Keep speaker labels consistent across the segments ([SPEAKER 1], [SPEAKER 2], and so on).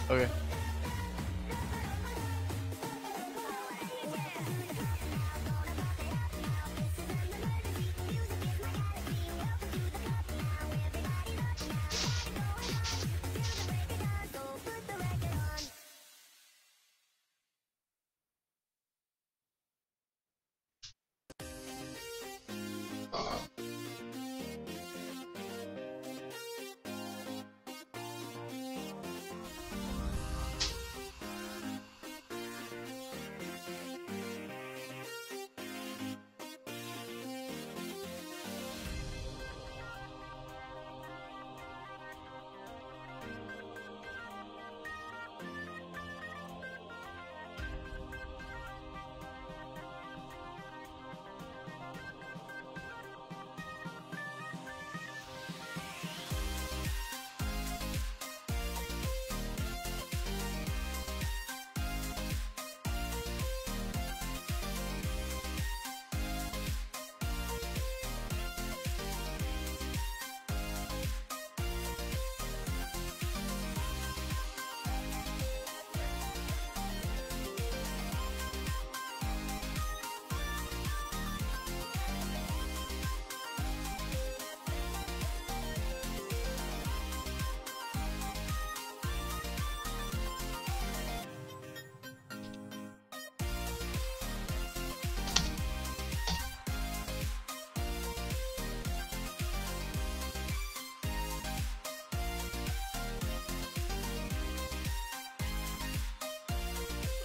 [SPEAKER 1] Okay.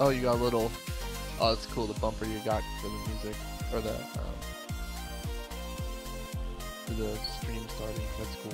[SPEAKER 1] Oh, you got a little. Oh, that's cool. The bumper you got for the music or the for the stream starting. That's cool.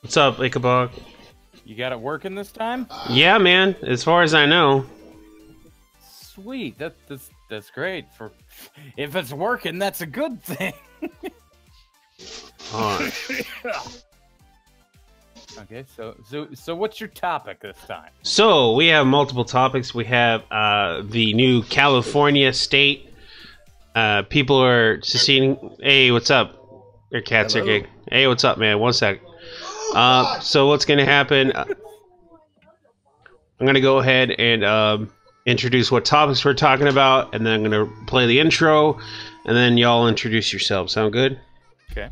[SPEAKER 2] What's up, Ichabod?
[SPEAKER 3] You got it working this time?
[SPEAKER 2] Yeah, man. As far as I know.
[SPEAKER 3] Sweet. That's great. For if it's working, that's a good thing.
[SPEAKER 2] Alright.
[SPEAKER 3] Okay, so what's your topic this time?
[SPEAKER 2] So we have multiple topics. We have the new California state. People are seceding. Hey, what's up? Your cats are gig. Hey, what's up, man? One sec. So what's gonna happen? I'm gonna go ahead and introduce what topics we're talking about, and then I'm gonna play the intro, and then y'all introduce yourselves. Sound good?
[SPEAKER 3] Okay.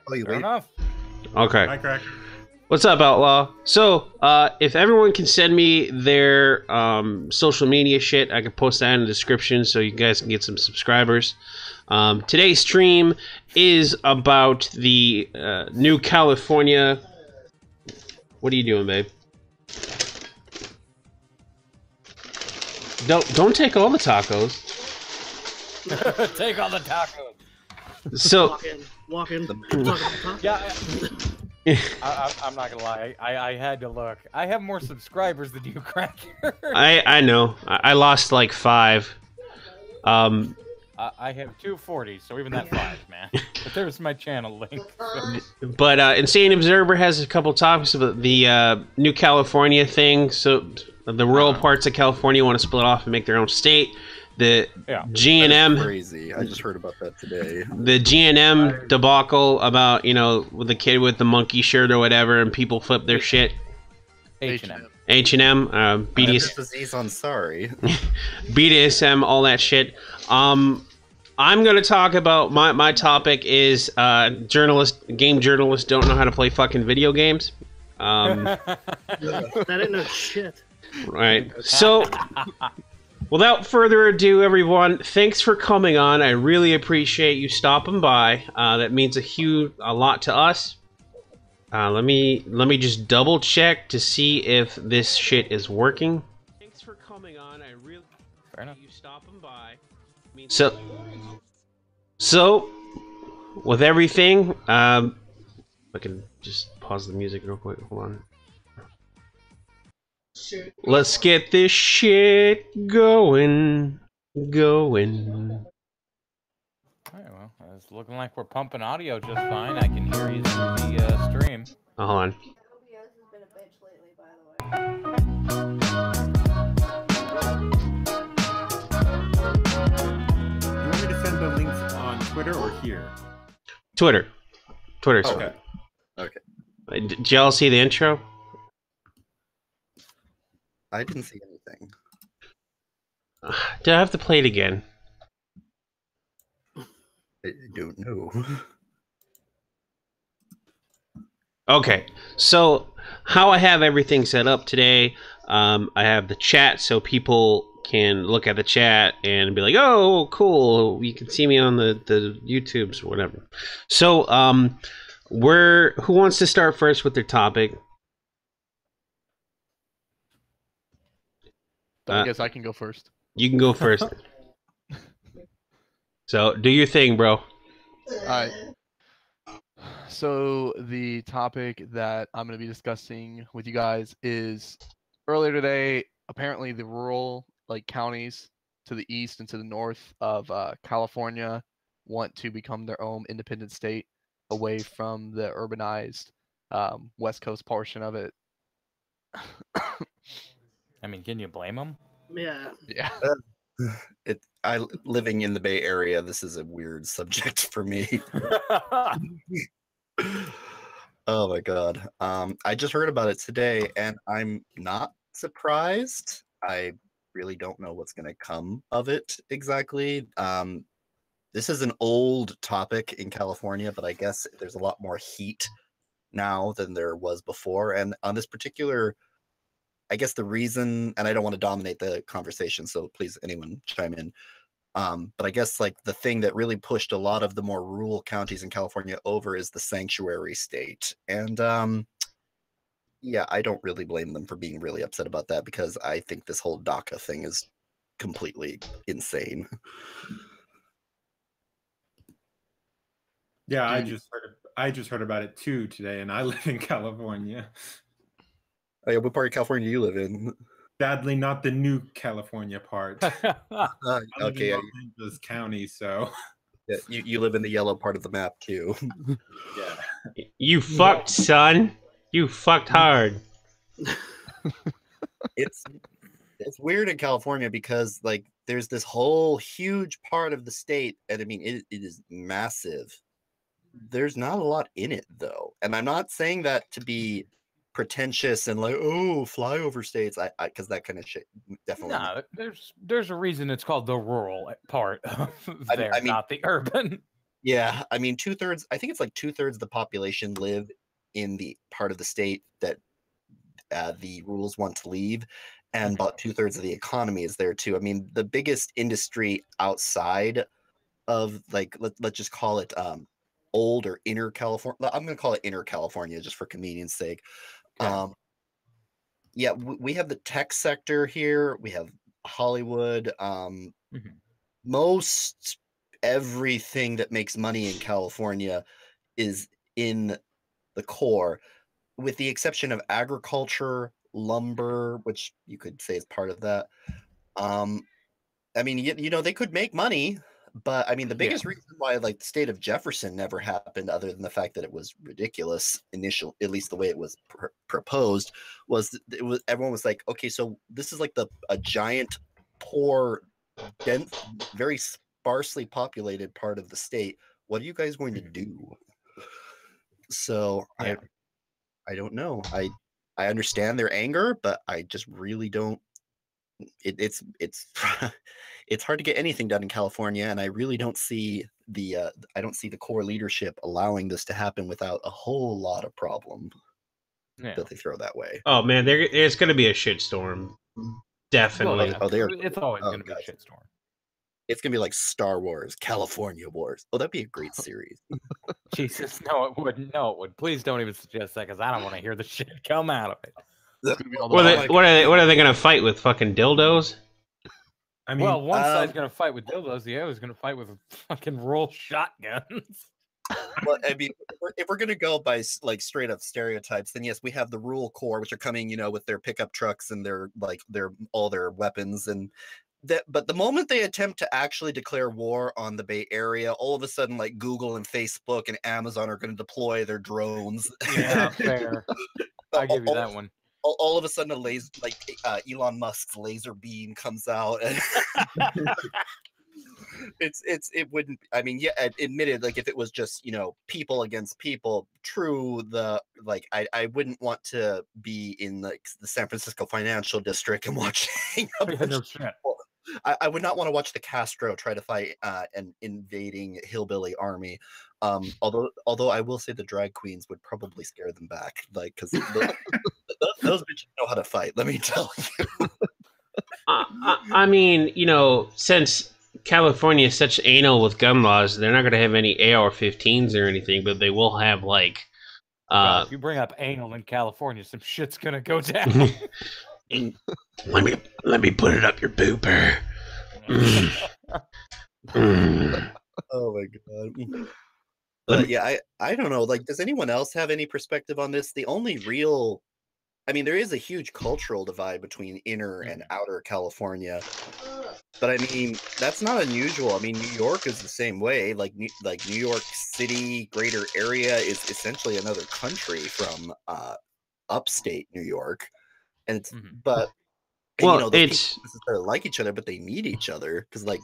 [SPEAKER 4] Oh, you
[SPEAKER 3] Fair
[SPEAKER 4] wait.
[SPEAKER 3] enough.
[SPEAKER 2] Okay.
[SPEAKER 5] Hi, Cracker.
[SPEAKER 2] What's up, Outlaw? So, if everyone can send me their social media shit, I can post that in the description so you guys can get some subscribers. Today's stream is about the new California. What are you doing, babe? Don't take all the tacos.
[SPEAKER 3] Take all the tacos.
[SPEAKER 2] So,
[SPEAKER 6] Walk in.
[SPEAKER 3] Yeah. I'm not gonna lie. I had to look. I have more subscribers than you, Cracker.
[SPEAKER 2] I know. I lost like 5.
[SPEAKER 3] I have 240, so even that 5, man. But there's my channel link.
[SPEAKER 2] But Insane Observer has a couple topics about the new California thing. So the rural parts of California want to split off and make their own state. The H&M
[SPEAKER 4] Crazy. I just heard about that today.
[SPEAKER 2] the H&M debacle about, you know, with the kid with the monkey shirt or whatever, and people flip their shit.
[SPEAKER 3] H&M.
[SPEAKER 2] H&M, BDS,
[SPEAKER 4] Disease on sorry.
[SPEAKER 2] BDSM, all that shit. I'm gonna talk about my topic is game journalists don't know how to play fucking video games.
[SPEAKER 6] That ain't no shit.
[SPEAKER 2] Right. So, without further ado, everyone, thanks for coming on. I really appreciate you stopping by. That means a lot to us. Let me just double check to see if this shit is working. Thanks for coming on. I really appreciate you stopping by. So, with everything, I can just pause the music real quick. Hold on. Let's get this shit going.
[SPEAKER 3] Alright, well, it's looking like we're pumping audio just fine. I can hear you through the stream.
[SPEAKER 2] Oh, hold on.
[SPEAKER 7] OBS has been a bitch lately, by the way.
[SPEAKER 5] You want me to send the links on Twitter or here?
[SPEAKER 2] Twitter. Twitter's
[SPEAKER 5] Okay.
[SPEAKER 4] Okay.
[SPEAKER 2] Did y'all see the intro?
[SPEAKER 4] I didn't see anything.
[SPEAKER 2] Did I have to play it again?
[SPEAKER 4] I don't know.
[SPEAKER 2] Okay, so how I have everything set up today, I have the chat so people can look at the chat and be like, oh, cool, you can see me on the YouTubes or whatever. So, who wants to start first with their topic?
[SPEAKER 1] I guess I can go first.
[SPEAKER 2] You can go first. So, do your thing, bro.
[SPEAKER 1] Alright. So the topic that I'm going to be discussing with you guys is earlier today, apparently the rural counties to the east and to the north of California want to become their own independent state away from the urbanized west coast portion of it.
[SPEAKER 3] I mean, can you blame them?
[SPEAKER 6] Yeah.
[SPEAKER 1] Yeah.
[SPEAKER 4] Living in the Bay Area, this is a weird subject for me. Oh my god. I just heard about it today and I'm not surprised. I really don't know what's going to come of it exactly. This is an old topic in California, but I guess there's a lot more heat now than there was before. And on this particular, I guess the reason, and I don't want to dominate the conversation, so please anyone chime in. But I guess the thing that really pushed a lot of the more rural counties in California over is the sanctuary state. And yeah, I don't really blame them for being really upset about that because I think this whole DACA thing is completely insane.
[SPEAKER 5] Yeah, I just heard about it too today, and I live in California.
[SPEAKER 4] Oh, yeah, what part of California do you live in?
[SPEAKER 5] Sadly, not the new California part. I live
[SPEAKER 4] Okay,
[SPEAKER 5] in Los Angeles County, so
[SPEAKER 4] yeah, you live in the yellow part of the map too.
[SPEAKER 5] yeah.
[SPEAKER 2] You fucked, son. You fucked hard.
[SPEAKER 4] It's weird in California because there's this whole huge part of the state, and I mean it is massive. There's not a lot in it though, and I'm not saying that to be pretentious and like, oh, flyover states. I because that kind of shit definitely.
[SPEAKER 3] No, there's a reason it's called the rural part of there,
[SPEAKER 4] I mean,
[SPEAKER 3] not the urban.
[SPEAKER 4] Yeah, I mean, 2/3. I think it's like 2/3 of the population live in the part of the state that the rules want to leave, and about 2/3 of the economy is there too. I mean, the biggest industry outside of like let's just call it old or inner California. I'm going to call it inner California just for convenience sake.
[SPEAKER 3] Okay.
[SPEAKER 4] Yeah, we have the tech sector here. We have Hollywood. Most everything that makes money in California is in the core, with the exception of agriculture, lumber, which you could say is part of that. I mean, you know, they could make money, but I mean, the biggest reason why like the state of Jefferson never happened, other than the fact that it was ridiculous initial, at least the way it was proposed, was it was everyone was like, okay, so this is like a giant, poor, dense, very sparsely populated part of the state. What are you guys going to do? So I don't know. I understand their anger, but I just really don't. It's it's hard to get anything done in California, and I really don't see the core leadership allowing this to happen without a whole lot of problem that they throw that way.
[SPEAKER 2] Oh man, there's going to be a shitstorm. Definitely.
[SPEAKER 3] It's always going to be a shitstorm.
[SPEAKER 4] It's going to be like Star Wars, California Wars. Oh, that'd be a great series.
[SPEAKER 3] Jesus, no, it wouldn't. No, it would. Please don't even suggest that, because I don't want to hear the shit come out of it.
[SPEAKER 2] What are they going to fight with? Fucking dildos?
[SPEAKER 5] I mean,
[SPEAKER 3] well, one side's going to fight with dildos, the other's going to fight with fucking roll shotguns.
[SPEAKER 4] Well, I mean, if we're going to go by like straight up stereotypes, then yes, we have the rural core, which are coming, you know, with their pickup trucks and their all their weapons and that. But the moment they attempt to actually declare war on the Bay Area, all of a sudden, like Google and Facebook and Amazon are going to deploy their drones.
[SPEAKER 3] Yeah, fair. I'll give you that one.
[SPEAKER 4] All of a sudden, Elon Musk's laser beam comes out. And it wouldn't. I mean, yeah, admitted, like if it was just, you know, people against people, true. I wouldn't want to be in like the San Francisco financial district and watching. I would not want to watch the Castro try to fight an invading hillbilly army. Although I will say the drag queens would probably scare them back, like because those bitches know how to fight. Let me tell you.
[SPEAKER 2] I mean, you know, since California is such anal with gun laws, they're not going to have any AR-15s or anything, but they will have like.
[SPEAKER 3] If you bring up anal in California, some shit's gonna go down.
[SPEAKER 2] Let me put it up your pooper.
[SPEAKER 4] Oh my god. But yeah, I don't know. Like, does anyone else have any perspective on this? The only real, I mean, there is a huge cultural divide between inner and outer California. But I mean, that's not unusual. I mean, New York is the same way. Like New York City, greater area is essentially another country from upstate New York. And it's but
[SPEAKER 2] well,
[SPEAKER 4] you know, it's people necessarily like each other, but they need each other because like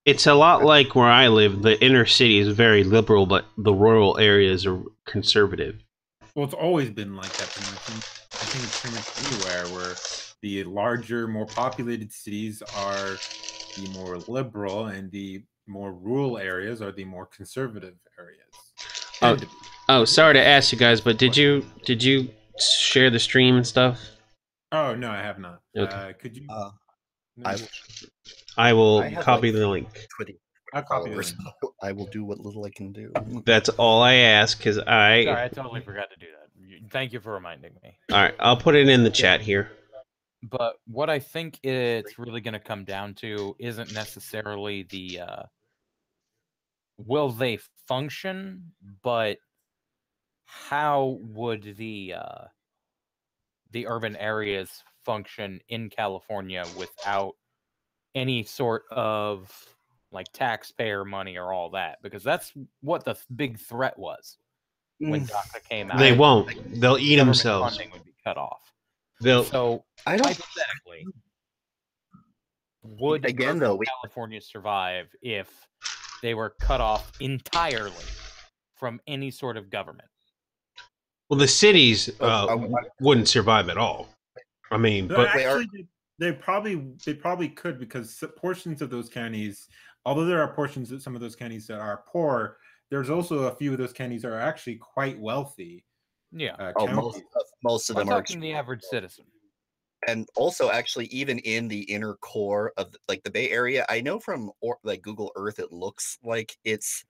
[SPEAKER 2] it's a lot like where I live. The inner city is very liberal, but the rural areas are conservative.
[SPEAKER 5] Well, it's always been like that. I think it's pretty much anywhere where the larger, more populated cities are the more liberal, and the more rural areas are the more conservative areas.
[SPEAKER 2] Oh, sorry to ask you guys, but did you share the stream and stuff?
[SPEAKER 5] Oh no, I have not.
[SPEAKER 2] Okay.
[SPEAKER 5] Could you?
[SPEAKER 2] I will
[SPEAKER 4] have,
[SPEAKER 2] copy
[SPEAKER 4] like,
[SPEAKER 2] the link.
[SPEAKER 5] I'll copy the link.
[SPEAKER 4] I will do what little I can do.
[SPEAKER 2] That's all I ask, because
[SPEAKER 3] Sorry, I totally forgot to do that. Thank you for reminding me.
[SPEAKER 2] All right, I'll put it in the chat here.
[SPEAKER 3] But what I think it's really going to come down to isn't necessarily the will they function, but how would the urban areas function in California without any sort of like taxpayer money or all that? Because that's what the big threat was when DACA came out.
[SPEAKER 2] They won't. They'll eat themselves.
[SPEAKER 3] Funding would be cut off.
[SPEAKER 2] So
[SPEAKER 3] hypothetically, would California survive if they were cut off entirely from any sort of government?
[SPEAKER 2] Well, the cities
[SPEAKER 4] I-
[SPEAKER 2] wouldn't survive at all. I mean,
[SPEAKER 5] No,
[SPEAKER 2] but
[SPEAKER 4] Wait,
[SPEAKER 5] actually, they probably could, because portions of those counties, although there are portions of some of those counties that are poor, there's also a few of those counties that are actually quite wealthy.
[SPEAKER 3] Yeah.
[SPEAKER 5] Counties.
[SPEAKER 4] most of
[SPEAKER 3] We're
[SPEAKER 4] them are,
[SPEAKER 3] talking the average citizen.
[SPEAKER 4] and also actually even in the inner core of like the Bay Area, I know from like Google Earth, it looks like it's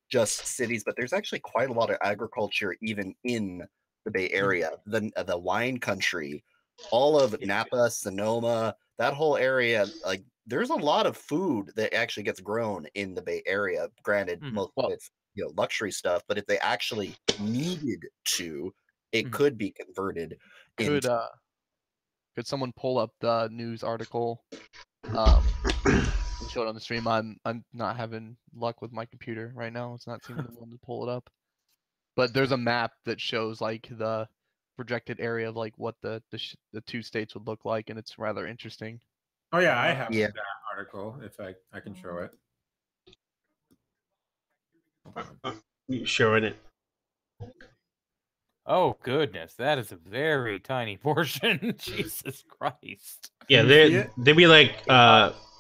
[SPEAKER 4] just cities, but there's actually quite a lot of agriculture even in the Bay Area, the wine country, all of Napa, Sonoma, that whole area. Like, there's a lot of food that actually gets grown in the Bay Area. Granted, most of it's luxury stuff, but if they actually needed to, it could be converted.
[SPEAKER 1] Could someone pull up the news article? Show it on the stream. I'm not having luck with my computer right now. It's not seeming to want to pull it up. But there's a map that shows like the projected area of like what the two states would look like, and it's rather interesting.
[SPEAKER 5] Oh yeah, I have that article. If I can show it.
[SPEAKER 2] you showing it?
[SPEAKER 3] Oh goodness, that is a very tiny portion. Jesus Christ.
[SPEAKER 2] Yeah, they'd be like.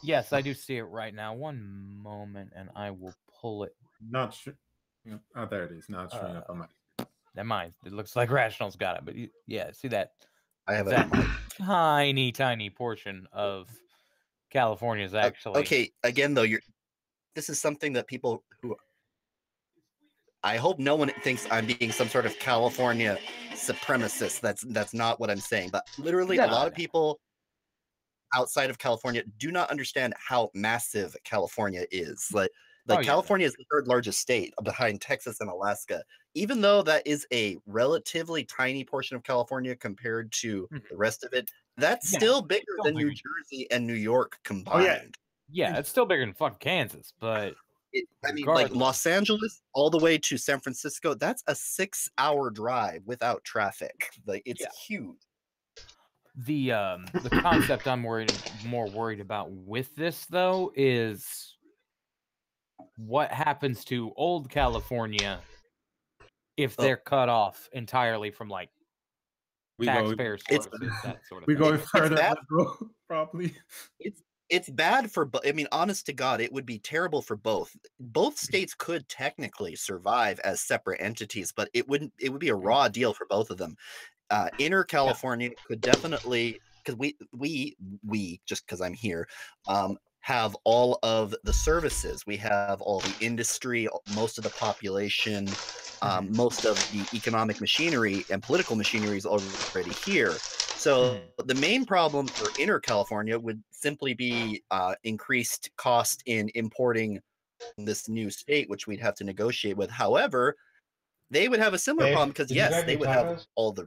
[SPEAKER 3] Yes, I do see it right now. One moment, and I will pull it.
[SPEAKER 5] Not sure. Oh, there it is. Not showing up on my.
[SPEAKER 3] Never mind. It looks like Rational's got it, but yeah, see that?
[SPEAKER 4] I have
[SPEAKER 3] that tiny portion of California is actually
[SPEAKER 4] okay. Again, though, this is something that people who, I hope no one thinks I'm being some sort of California supremacist. That's not what I'm saying. But literally, a lot of people outside of California do not understand how massive California is. Like California is the third largest state behind Texas and Alaska. Even though that is a relatively tiny portion of California compared to the rest of it, that's still bigger than New Jersey and New York combined.
[SPEAKER 5] Oh,
[SPEAKER 3] yeah, it's still bigger than fucking Kansas, but
[SPEAKER 4] I mean, like Los Angeles all the way to San Francisco, that's a 6-hour drive without traffic. Like, it's huge.
[SPEAKER 3] The concept I'm more worried about with this though is what happens to old California if they're cut off entirely from like taxpayer services, that sort of thing.
[SPEAKER 5] We go further, probably.
[SPEAKER 4] It's bad for, I mean, honest to God, it would be terrible for both. Both states could technically survive as separate entities, but it would be a raw deal for both of them. Inner California could definitely, because we just because I'm here, have all of the services. We have all the industry, most of the population, most of the economic machinery and political machinery is already here. So the main problem for Inner California would simply be increased cost in importing this new state, which we'd have to negotiate with. However, they would have a similar problem because, yes, they would have all the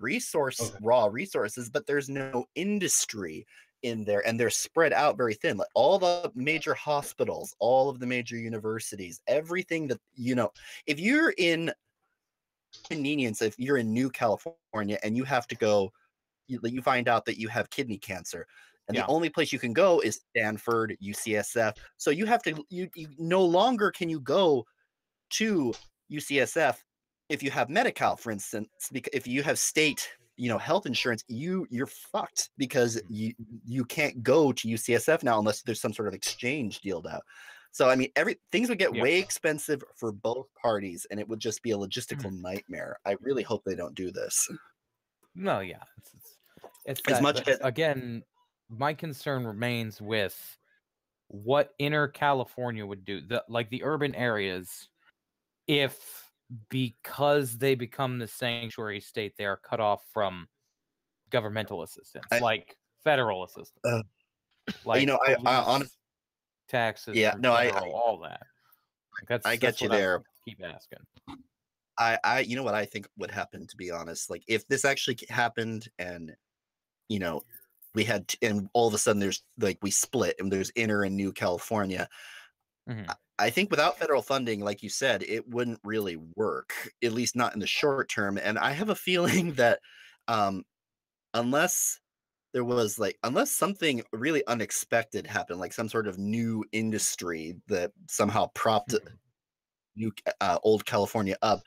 [SPEAKER 4] raw resources, but there's no industry in there, and they're spread out very thin. Like all the major hospitals, all of the major universities, everything that, if you're in convenience, if you're in New California and you have to go, you find out that you have kidney cancer, and the only place you can go is Stanford, UCSF. So you have to, you no longer can you go to UCSF if you have Medi-Cal, for instance, because if you have state, health insurance, you're fucked because you can't go to UCSF now unless there's some sort of exchange dealed out. So I mean, things would get way expensive for both parties, and it would just be a logistical nightmare. I really hope they don't do this.
[SPEAKER 3] No, yeah, it's
[SPEAKER 4] as
[SPEAKER 3] that,
[SPEAKER 4] much as
[SPEAKER 3] again, my concern remains with what Inner California would do, the urban areas, if because they become the sanctuary state, they are cut off from governmental assistance, like federal assistance, like
[SPEAKER 4] I honestly,
[SPEAKER 3] taxes, all that.
[SPEAKER 4] I get you there.
[SPEAKER 3] Keep asking.
[SPEAKER 4] I you know what I think would happen, to be honest, like if this actually happened and we had and all of a sudden there's like we split and there's Inner and New California. I think without federal funding, like you said, it wouldn't really work, at least not in the short term. And I have a feeling that unless something really unexpected happened, like some sort of new industry that somehow propped old California up,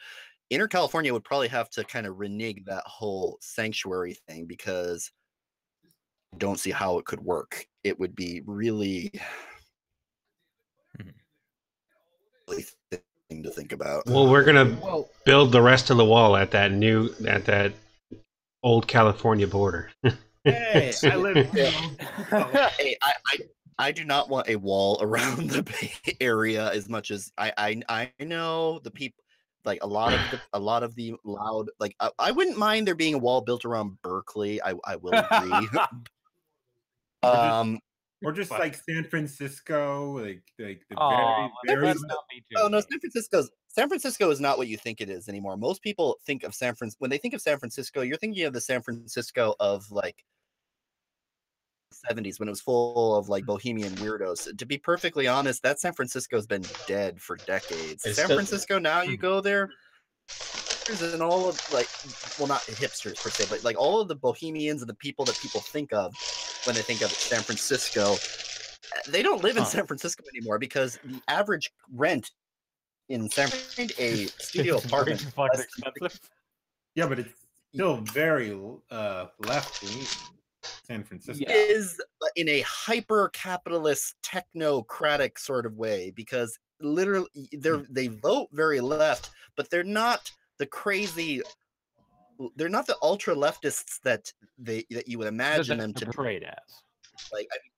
[SPEAKER 4] Inner California would probably have to kind of renege that whole sanctuary thing, because I don't see how it could work. It would be really, really thing to think about.
[SPEAKER 2] Well, we're gonna
[SPEAKER 1] Well,
[SPEAKER 2] build the rest of the wall at that old California border.
[SPEAKER 5] Hey, I live.
[SPEAKER 4] Hey, I do not want a wall around the Bay Area as much as I know the people. Like a lot of the loud, like I wouldn't mind there being a wall built around Berkeley. I will agree.
[SPEAKER 5] Or just like San Francisco, like the
[SPEAKER 3] Oh,
[SPEAKER 5] very
[SPEAKER 3] let's not be too
[SPEAKER 4] Oh no,
[SPEAKER 3] mean.
[SPEAKER 4] San Francisco is not what you think it is anymore. Most people think of when they think of San Francisco, you're thinking of the San Francisco of like 70s, when it was full of like bohemian weirdos. To be perfectly honest, that San Francisco's been dead for decades.
[SPEAKER 2] It's
[SPEAKER 4] San
[SPEAKER 2] still-
[SPEAKER 4] Francisco now, you go there, and all of like, well, not hipsters per se, but like all of the bohemians and the people that people think of when they think of San Francisco, they don't live in San Francisco anymore, because the average rent in San Francisco, a studio apartment,
[SPEAKER 3] Fucking expensive.
[SPEAKER 5] yeah, but it's still very left leaning. San Francisco
[SPEAKER 4] is in a hyper capitalist technocratic sort of way, because literally they vote very left, but they're not the ultra leftists that you would imagine them to be.
[SPEAKER 3] Portrayed as.
[SPEAKER 4] Like, I mean,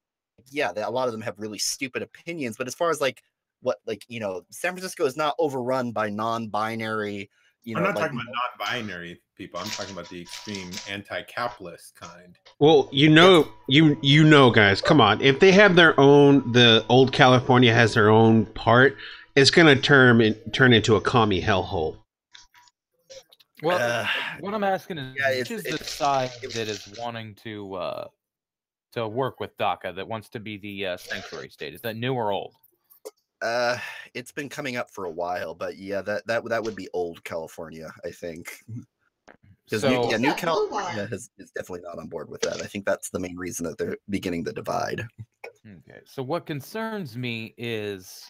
[SPEAKER 4] yeah, a lot of them have really stupid opinions, but as far as like what, like, San Francisco is not overrun by non-binary,
[SPEAKER 5] I'm not
[SPEAKER 4] like,
[SPEAKER 5] talking about non-binary people. I'm talking about the extreme anti-capitalist kind.
[SPEAKER 2] Well, you know, guys, come on. If they have their own, the old California has their own part, it's gonna turn into a commie hellhole.
[SPEAKER 3] Well, what I'm asking is,
[SPEAKER 4] yeah,
[SPEAKER 3] which is the side that is wanting to work with DACA, that wants to be the sanctuary state? Is that new or old?
[SPEAKER 4] It's been coming up for a while, but yeah, that would be old California, I think. Because New California is definitely not on board with that. I think that's the main reason that they're beginning the divide.
[SPEAKER 3] Okay, so what concerns me is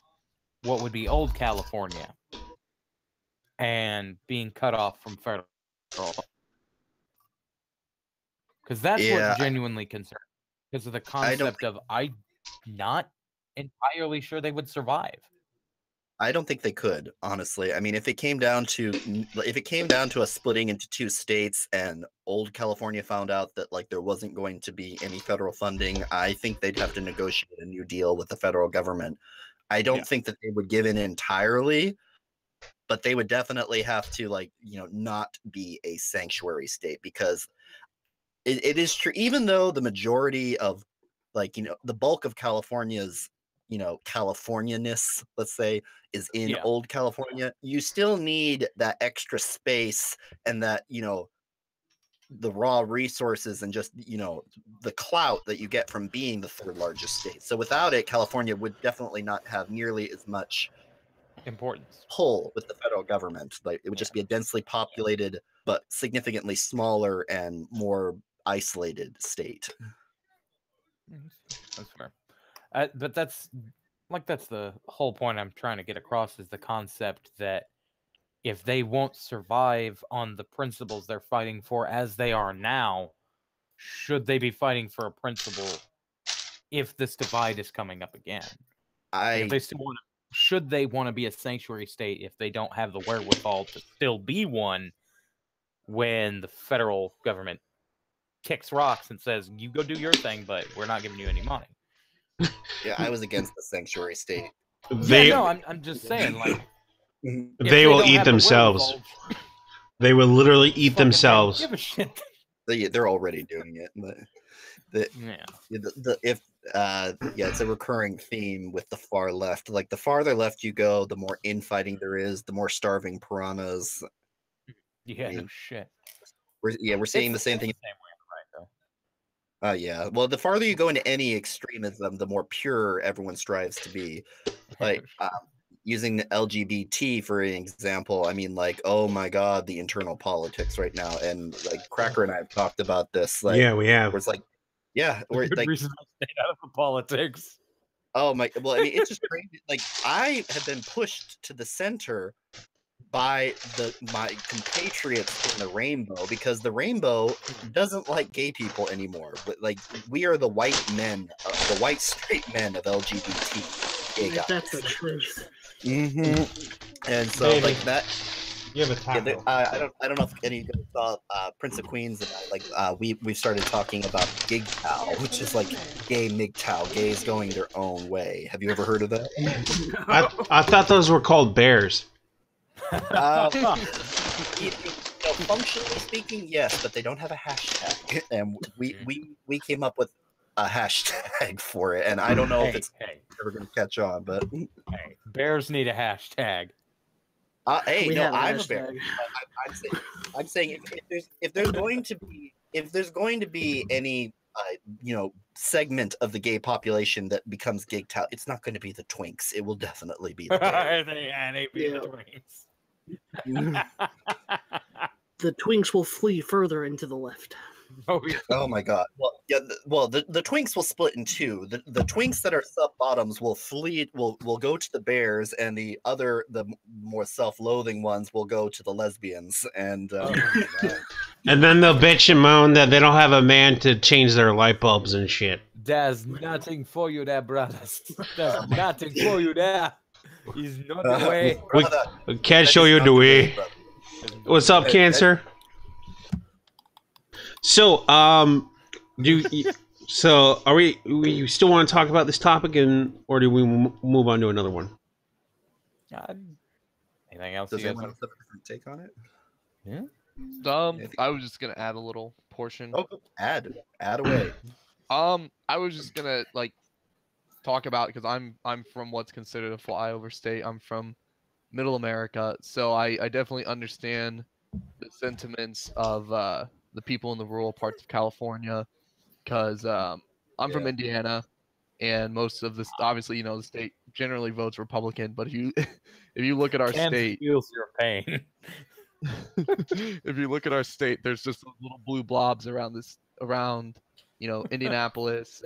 [SPEAKER 3] what would be old California and being cut off from federal, because that's what genuinely concerns me, because of the concept of I'm not entirely sure they would survive.
[SPEAKER 4] I don't think they could, honestly. I mean, if it came down to us splitting into two states and old California found out that like there wasn't going to be any federal funding, I think they'd have to negotiate a new deal with the federal government. I don't think that they would give in entirely, but they would definitely have to, like, not be a sanctuary state, because it is true, even though the majority of, like, the bulk of California's, California-ness, let's say, is in old California, you still need that extra space and that, the raw resources and just, the clout that you get from being the third largest state. So without it, California would definitely not have nearly as much
[SPEAKER 3] importance
[SPEAKER 4] pull with the federal government. Like, it would just be a densely populated but significantly smaller and more isolated state.
[SPEAKER 3] That's fair. But that's the whole point I'm trying to get across, is the concept that if they won't survive on the principles they're fighting for as they are now, should they be fighting for a principle if this divide is coming up again? If they still want to, should they want to be a sanctuary state if they don't have the wherewithal to still be one when the federal government kicks rocks and says, you go do your thing, but we're not giving you any money?
[SPEAKER 4] Yeah, I was against the sanctuary state.
[SPEAKER 3] I'm just saying, like,
[SPEAKER 2] they will eat themselves. They will literally eat themselves.
[SPEAKER 3] Give a shit.
[SPEAKER 4] They're already doing it. But it's a recurring theme with the far left. Like, the farther left you go, the more infighting there is, the more starving piranhas.
[SPEAKER 3] No shit.
[SPEAKER 4] We're seeing the same thing. Yeah. Well, the farther you go into any extremism, the more pure everyone strives to be. Like, using the LGBT for an example, I mean, like, oh my God, the internal politics right now. And like Cracker and I have talked about this. Like,
[SPEAKER 2] yeah, we have.
[SPEAKER 4] Where it's like, we're
[SPEAKER 3] good
[SPEAKER 4] like,
[SPEAKER 3] reason to stay out of the politics.
[SPEAKER 4] Oh my! Well, I mean, it's just crazy. Like, I have been pushed to the center by my compatriots in the rainbow, because the rainbow doesn't like gay people anymore. But like, we are the white straight men of LGBT gay guys.
[SPEAKER 6] That's the truth.
[SPEAKER 4] And so
[SPEAKER 2] Baby.
[SPEAKER 4] like that.
[SPEAKER 2] You have a taco.
[SPEAKER 4] I don't know if any of you guys saw Prince of Queens, and we started talking about GigTow, which is like gay MGTOW, gays going their own way. Have you ever heard of that?
[SPEAKER 2] I thought those were called bears.
[SPEAKER 4] Functionally speaking, yes, but they don't have a hashtag, and we came up with a hashtag for it, and I don't know if it's ever going to catch on, but
[SPEAKER 3] bears need a hashtag.
[SPEAKER 4] Hey,
[SPEAKER 6] We
[SPEAKER 4] no,
[SPEAKER 6] have a
[SPEAKER 4] I'm a bear.
[SPEAKER 6] hashtag.
[SPEAKER 4] I'm saying if there's going to be any segment of the gay population that becomes GigTown, it's not going to be the twinks. It will definitely be the bears.
[SPEAKER 3] they be the twins.
[SPEAKER 6] The twinks will flee further into the left.
[SPEAKER 3] Oh, yeah.
[SPEAKER 4] Oh my god. Well, the twinks will split in two. The twinks that are sub bottoms will flee. Will go to the bears, and the more self-loathing ones will go to the lesbians. And
[SPEAKER 2] And then they'll bitch and moan that they don't have a man to change their light bulbs and shit.
[SPEAKER 3] There's nothing for you there, brothers. There's nothing for you there. He's not the way.
[SPEAKER 2] We can't show you the way. What's up, Cancer? So, so are we still want to talk about this topic, or do we move on to another one?
[SPEAKER 3] Anything else?
[SPEAKER 4] does
[SPEAKER 3] You
[SPEAKER 4] anyone
[SPEAKER 3] guys
[SPEAKER 4] else have a different take on it?
[SPEAKER 3] Yeah.
[SPEAKER 1] I was just gonna add a little portion.
[SPEAKER 4] Oh, add away.
[SPEAKER 1] I was just gonna talk about, because I'm from what's considered a flyover state. I'm from Middle America, so I definitely understand the sentiments of the people in the rural parts of California, because I'm from Indiana, and most of this, obviously, the state generally votes Republican. But if you look at our state,
[SPEAKER 3] feels your pain.
[SPEAKER 1] if you look at our state, there's just little blue blobs around Indianapolis,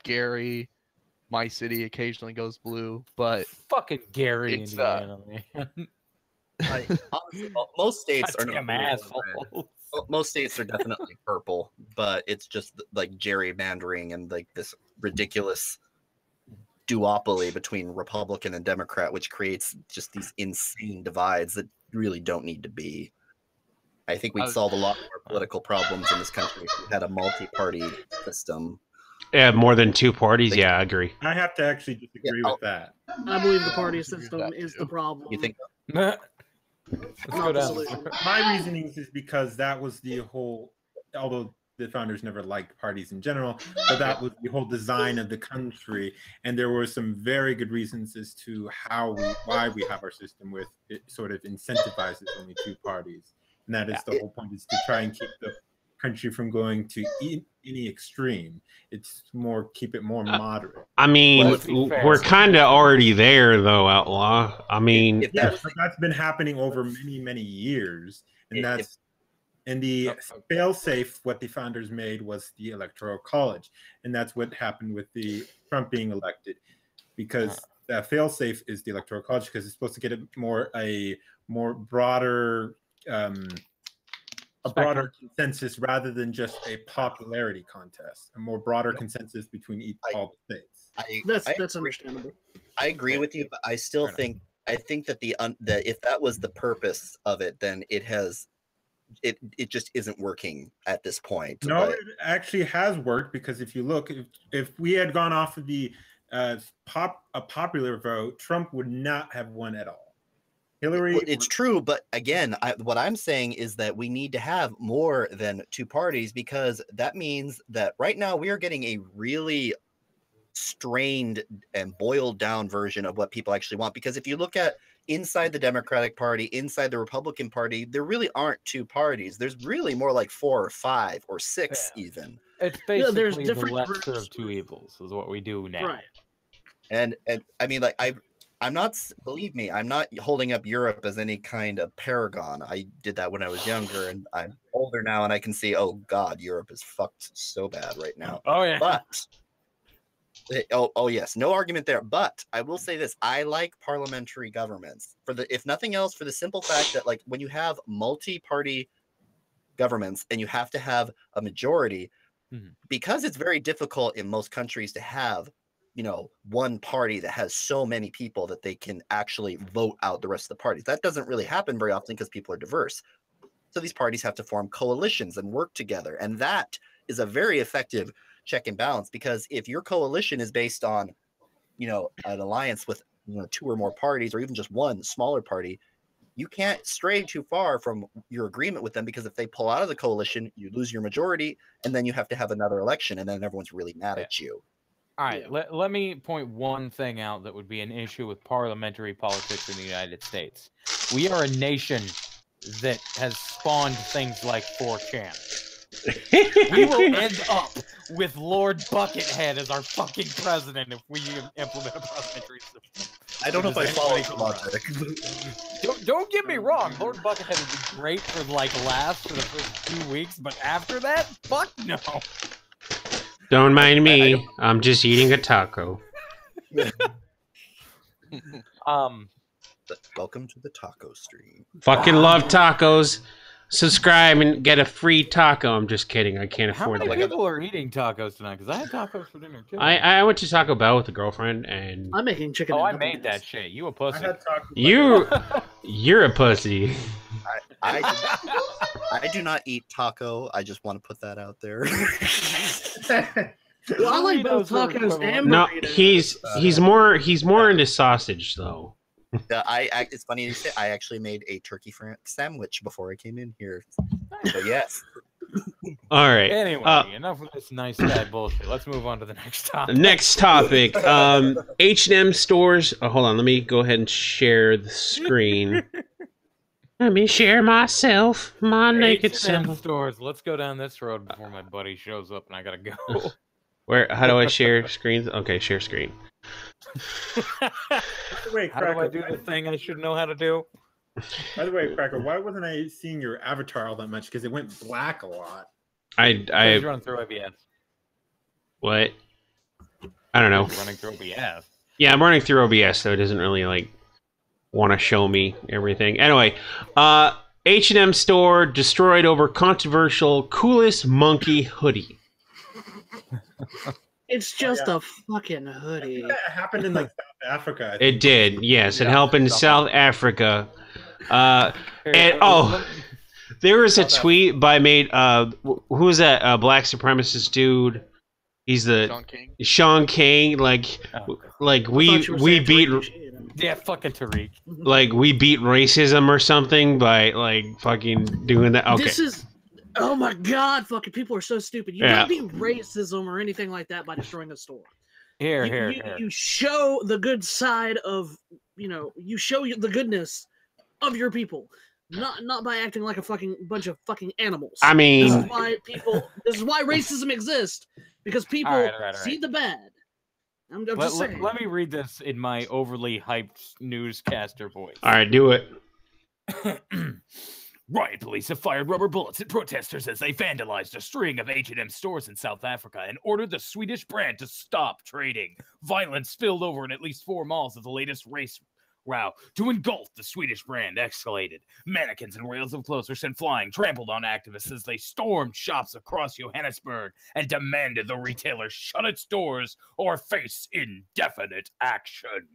[SPEAKER 1] Gary, my city occasionally goes blue, but
[SPEAKER 3] Fucking Gary,
[SPEAKER 1] it's,
[SPEAKER 3] Indiana, man.
[SPEAKER 4] Honestly, most states are not
[SPEAKER 3] Goddamn assholes.
[SPEAKER 4] most states are definitely purple, but it's just like gerrymandering and like this ridiculous duopoly between Republican and Democrat, which creates just these insane divides that really don't need to be. I think we'd solve a lot more political problems in this country if we had a multi-party system.
[SPEAKER 2] Yeah, more than two parties. Yeah, I agree.
[SPEAKER 5] I have to actually disagree with that.
[SPEAKER 6] I believe the party system is the problem.
[SPEAKER 4] You think?
[SPEAKER 6] Not
[SPEAKER 3] go
[SPEAKER 6] the
[SPEAKER 3] down.
[SPEAKER 6] solution.
[SPEAKER 5] My reasonings is because that was the whole, although the founders never liked parties in general, but that was the whole design of the country, and there were some very good reasons as to why we have our system with it sort of incentivizes only two parties, and that is the whole point, is to try and keep the country from going to any extreme. It's more, keep it more moderate.
[SPEAKER 2] I mean,
[SPEAKER 3] Well,
[SPEAKER 2] we're kind of already there, though, Outlaw. I mean,
[SPEAKER 5] Yes, but that's been happening over many years, and and the fail-safe, what the founders made was the Electoral College, and that's what happened with the Trump being elected, because the fail-safe is the Electoral College, because it's supposed to get a more broader consensus rather than just a popularity contest, a more broader consensus between all the states.
[SPEAKER 6] That's understandable.
[SPEAKER 4] I agree with you, but I still think that that if that was the purpose of it, then it just isn't working at this point.
[SPEAKER 5] No, it actually has worked, because if you look, if we had gone off of the popular vote, Trump would not have won at all. Hillary.
[SPEAKER 4] Well, it's true, but again, what I'm saying is that we need to have more than two parties, because that means that right now we are getting a really strained and boiled down version of what people actually want. Because if you look at inside the Democratic Party, inside the Republican Party, there really aren't two parties. There's really more like 4 or 5 or 6 even.
[SPEAKER 3] It's basically
[SPEAKER 6] there's
[SPEAKER 3] the
[SPEAKER 6] different
[SPEAKER 3] lesser
[SPEAKER 6] groups.
[SPEAKER 3] of two evils is what we do now.
[SPEAKER 6] Right.
[SPEAKER 4] And I mean, like, I'm not, believe me, I'm not holding up Europe as any kind of paragon. I did that when I was younger, and I'm older now, and I can see, oh God, Europe is fucked so bad right now.
[SPEAKER 3] Oh yeah.
[SPEAKER 4] Oh yes, no argument there. But I will say this: I like parliamentary governments if nothing else, for the simple fact that like when you have multi-party governments and you have to have a majority, because it's very difficult in most countries to have, one party that has so many people that they can actually vote out the rest of the parties. That doesn't really happen very often because people are diverse. So these parties have to form coalitions and work together, and that is a very effective check and balance, because if your coalition is based on an alliance with two or more parties, or even just one smaller party, you can't stray too far from your agreement with them, because if they pull out of the coalition, you lose your majority, and then you have to have another election, and then everyone's really mad at you.
[SPEAKER 3] All right, let me point one thing out that would be an issue with parliamentary politics in the United States. We are a nation that has spawned things like 4chan. We will end up with Lord Buckethead as our fucking president if we implement a parliamentary system.
[SPEAKER 4] I don't know if I follow the logic.
[SPEAKER 3] Don't get me wrong, Lord Buckethead would be great for laughs for the first 2 weeks, but after that, fuck no.
[SPEAKER 2] Don't mind me. I'm just eating a taco.
[SPEAKER 4] Welcome to the taco stream.
[SPEAKER 2] Fucking love tacos. Subscribe and get a free taco. I'm just kidding. I can't afford
[SPEAKER 3] How
[SPEAKER 2] that.
[SPEAKER 3] many people are eating tacos tonight? Because I had tacos for dinner too.
[SPEAKER 2] I went to Taco Bell with a girlfriend, and
[SPEAKER 6] I'm making chicken.
[SPEAKER 3] Oh,
[SPEAKER 6] and
[SPEAKER 3] I made that
[SPEAKER 6] dumplings.
[SPEAKER 3] shit. You a pussy.
[SPEAKER 2] you're a pussy.
[SPEAKER 4] I do not eat taco. I just want to put that out there.
[SPEAKER 6] Well, I like both tacos and
[SPEAKER 2] No,
[SPEAKER 6] burritos.
[SPEAKER 2] he's more into sausage though.
[SPEAKER 4] It's funny you say. I actually made a turkey sandwich before I came in here. So yes.
[SPEAKER 2] All right.
[SPEAKER 3] Anyway, enough of this nice guy bullshit. Let's move on to the next topic.
[SPEAKER 2] Next topic. H&M stores. Oh, hold on. Let me go ahead and share the screen. Let me share myself, my naked
[SPEAKER 3] H&M
[SPEAKER 2] self.
[SPEAKER 3] stores. Let's go down this road before my buddy shows up and I gotta go.
[SPEAKER 2] How do I share screens? Okay, share screen.
[SPEAKER 5] Wait,
[SPEAKER 3] How do I do the thing I should know how to do?
[SPEAKER 5] By the way, Cracker, why wasn't I seeing your avatar all that much? Because it went black a lot.
[SPEAKER 2] I
[SPEAKER 3] Running through OBS.
[SPEAKER 2] what? I don't know.
[SPEAKER 3] Running through OBS.
[SPEAKER 2] Yeah, I'm running through OBS, so it doesn't really like want to show me everything. Anyway, H&M store destroyed over controversial coolest monkey hoodie.
[SPEAKER 6] It's just a fucking hoodie.
[SPEAKER 5] That happened in like South Africa. I
[SPEAKER 2] It
[SPEAKER 5] think.
[SPEAKER 2] did, yes. It happened in South Africa. There was a tweet by who was that black supremacist dude? He's the Sean King. Like we beat
[SPEAKER 3] Yeah, fucking Tariq.
[SPEAKER 2] like we beat racism or something by like fucking doing that. Okay.
[SPEAKER 6] This is. Oh my god, fucking people are so stupid. You don't beat racism or anything like that by destroying a store.
[SPEAKER 3] Here.
[SPEAKER 6] You show the good side of, you show the goodness of your people. Not by acting like a fucking bunch of fucking animals.
[SPEAKER 2] I mean,
[SPEAKER 6] this is why racism exists, because people
[SPEAKER 3] All right.
[SPEAKER 6] see the bad. I'm just saying.
[SPEAKER 3] Let me read this in my overly hyped newscaster voice.
[SPEAKER 2] all right, do it.
[SPEAKER 3] Riot police have fired rubber bullets at protesters as they vandalized a string of H&M stores in South Africa and ordered the Swedish brand to stop trading. Violence spilled over in at least 4 malls of the latest race row to engulf the Swedish brand escalated. Mannequins and rails of clothes were sent flying, trampled on activists as they stormed shops across Johannesburg and demanded the retailer shut its doors or face indefinite action.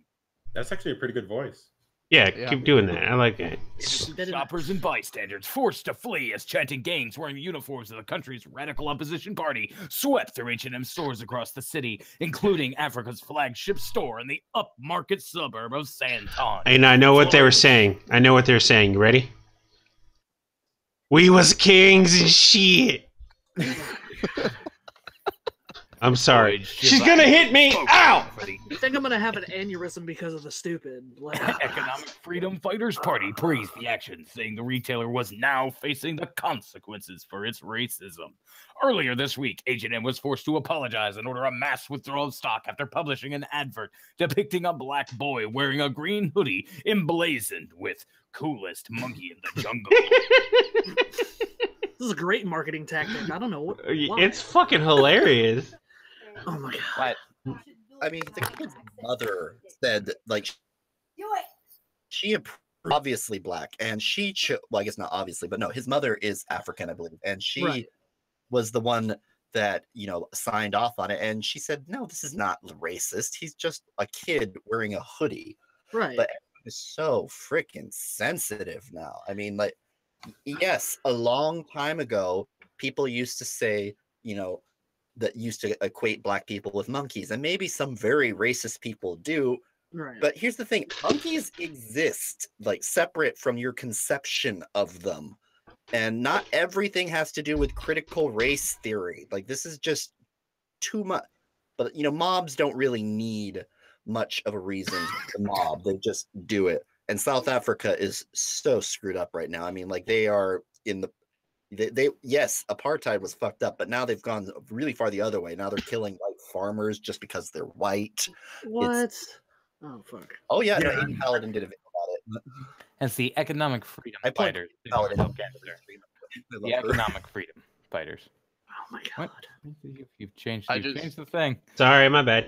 [SPEAKER 5] That's actually a pretty good voice.
[SPEAKER 2] Yeah, keep doing that. I like it.
[SPEAKER 3] Shoppers and bystanders forced to flee as chanting gangs wearing the uniforms of the country's radical opposition party swept through H&M stores across the city, including Africa's flagship store in the upmarket suburb of Sandton.
[SPEAKER 2] And I know what they were saying. You ready? We was kings and shit. I'm sorry. She's gonna hit me. Ow!
[SPEAKER 6] I think I'm gonna have an aneurysm because of the stupid.
[SPEAKER 3] Economic Freedom Fighters Party praised the action, saying the retailer was now facing the consequences for its racism. Earlier this week, H&M was forced to apologize and order a mass withdrawal of stock after publishing an advert depicting a black boy wearing a green hoodie emblazoned with "coolest monkey in the jungle."
[SPEAKER 6] This is a great marketing tactic. I don't know what.
[SPEAKER 2] It's fucking hilarious.
[SPEAKER 6] Oh my god.
[SPEAKER 4] I mean, the kid's mother said, like, she obviously black, and she well, I guess not obviously, but no, his mother is African, I believe, and she was the one that, you know, signed off on it, and she said, no, this is not racist. He's just a kid wearing a hoodie.
[SPEAKER 6] Right.
[SPEAKER 4] But it's so freaking sensitive now. I mean, like, yes, a long time ago, people used to say, you know, that used to equate black people with monkeys, and maybe some very racist people do.
[SPEAKER 6] Right.
[SPEAKER 4] But here's the thing: monkeys exist, like, separate from your conception of them, and not everything has to do with critical race theory. Like, this is just too much. But, you know, mobs don't really need much of a reason to mob; they just do it. And South Africa is so screwed up right now. I mean, like, they are in the they yes, apartheid was fucked up, but now they've gone really far the other way. Now they're killing white farmers just because they're white.
[SPEAKER 6] What? Oh fuck.
[SPEAKER 4] Oh yeah, no, Aiden Paladin did a video about it.
[SPEAKER 3] Hence the economic freedom
[SPEAKER 4] I played
[SPEAKER 3] fighters.
[SPEAKER 4] Paladin.
[SPEAKER 3] The economic freedom fighters.
[SPEAKER 6] Oh my god.
[SPEAKER 3] What? You've changed.
[SPEAKER 1] I
[SPEAKER 3] You've
[SPEAKER 1] just-
[SPEAKER 3] changed the thing.
[SPEAKER 2] Sorry, my bad.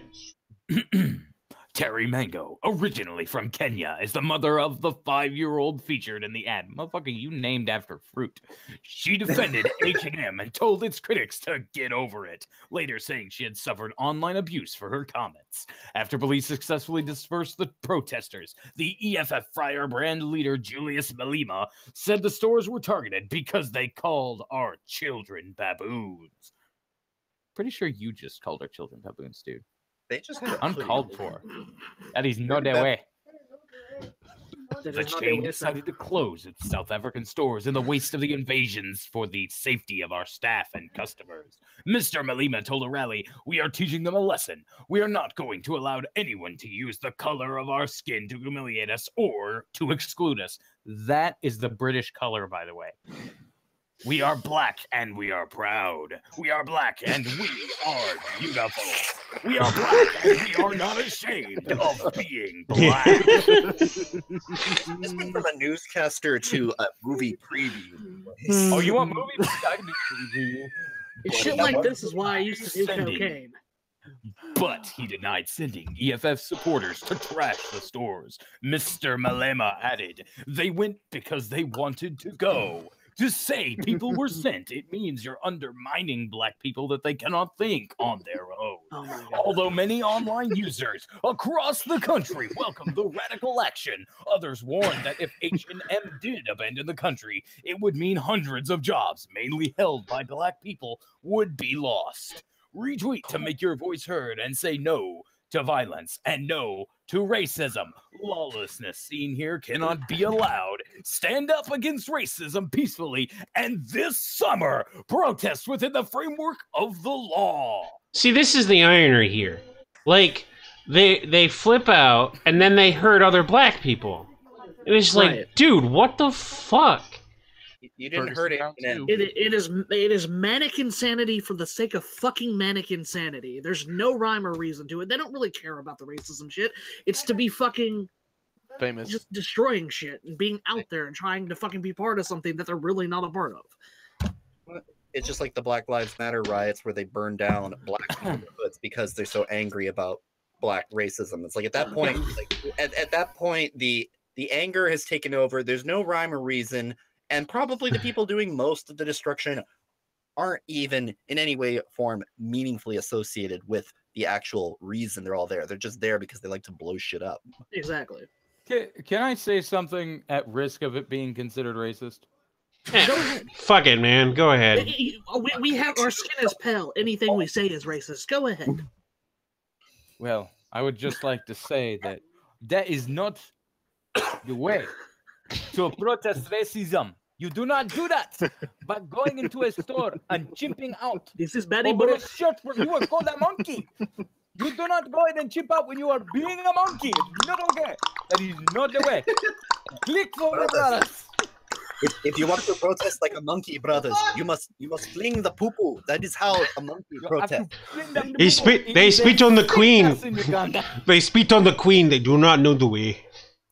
[SPEAKER 3] Terry Mango, originally from Kenya, is the mother of the 5-year-old featured in the ad. Motherfucker, you named after fruit. She defended H&M and told its critics to get over it, later saying she had suffered online abuse for her comments. After police successfully dispersed the protesters, the EFF firebrand leader Julius Malema said the stores were targeted because they called our children baboons. Pretty sure you just called our children baboons, dude.
[SPEAKER 4] They just had
[SPEAKER 3] Uncalled for. That is not their way. The chain decided to close its South African stores in the waste of the invasions for the safety of our staff and customers. Mr. Malema told a rally, "We are teaching them a lesson. We are not going to allow anyone to use the color of our skin to humiliate us or to exclude us." That is the British color, by the way. We are black and we are proud. We are black and we are beautiful. We are black and we are not ashamed of being black.
[SPEAKER 4] This went from a newscaster to a movie preview.
[SPEAKER 3] Oh, you want movie? I can do preview.
[SPEAKER 6] Shit like this is why I used to do
[SPEAKER 3] Sending.
[SPEAKER 6] cocaine.
[SPEAKER 3] But he denied sending EFF supporters to trash the stores. Mr. Malema added, "They went because they wanted to go. To say people were sent, it means you're undermining black people that they cannot think on their own."
[SPEAKER 6] Oh my god.
[SPEAKER 3] Although many online users across the country welcomed the radical action, others warned that if H&M did abandon the country, it would mean hundreds of jobs, mainly held by black people, would be lost. Retweet to make your voice heard and say no to violence and no to racism. Lawlessness seen here cannot be allowed. Stand up against racism peacefully, and this summer, protest within the framework of the law.
[SPEAKER 2] See, this is the irony here. Like, they flip out, and then they hurt other black people. And it's like,
[SPEAKER 6] Right.
[SPEAKER 2] dude, what the fuck?
[SPEAKER 4] You didn't hurt it.
[SPEAKER 6] It is manic insanity for the sake of fucking manic insanity. There's no rhyme or reason to it. They don't really care about the racism shit. It's to be fucking
[SPEAKER 1] Famous.
[SPEAKER 6] just destroying shit and being out there and trying to fucking be part of something that they're really not a part of.
[SPEAKER 4] It's just like the Black Lives Matter riots where they burn down black neighborhoods because they're so angry about black racism. It's like at that point, at that point, the anger has taken over. There's no rhyme or reason. And probably the people doing most of the destruction aren't even in any way, form, meaningfully associated with the actual reason they're all there. They're just there because they like to blow shit up.
[SPEAKER 6] Exactly.
[SPEAKER 3] Can I say something at risk of it being considered racist?
[SPEAKER 2] Fuck it, man. Go ahead.
[SPEAKER 6] We have our skin is pale. Anything we say is racist. Go ahead.
[SPEAKER 3] Well, I would just like to say that that is not the way to protest racism. You do not do that by going into a store and chimping out
[SPEAKER 6] This is Betty
[SPEAKER 3] over a
[SPEAKER 6] Boop.
[SPEAKER 3] shirt where you are called a monkey. You do not go ahead and chimp out when you are being a monkey. It's not okay. That is not the way. Click for the brothers.
[SPEAKER 4] If you want to protest like a monkey, brothers, you must fling the poo-poo. That is how a monkey protests.
[SPEAKER 2] They spit on the queen. They spit on the queen. They do not know the way.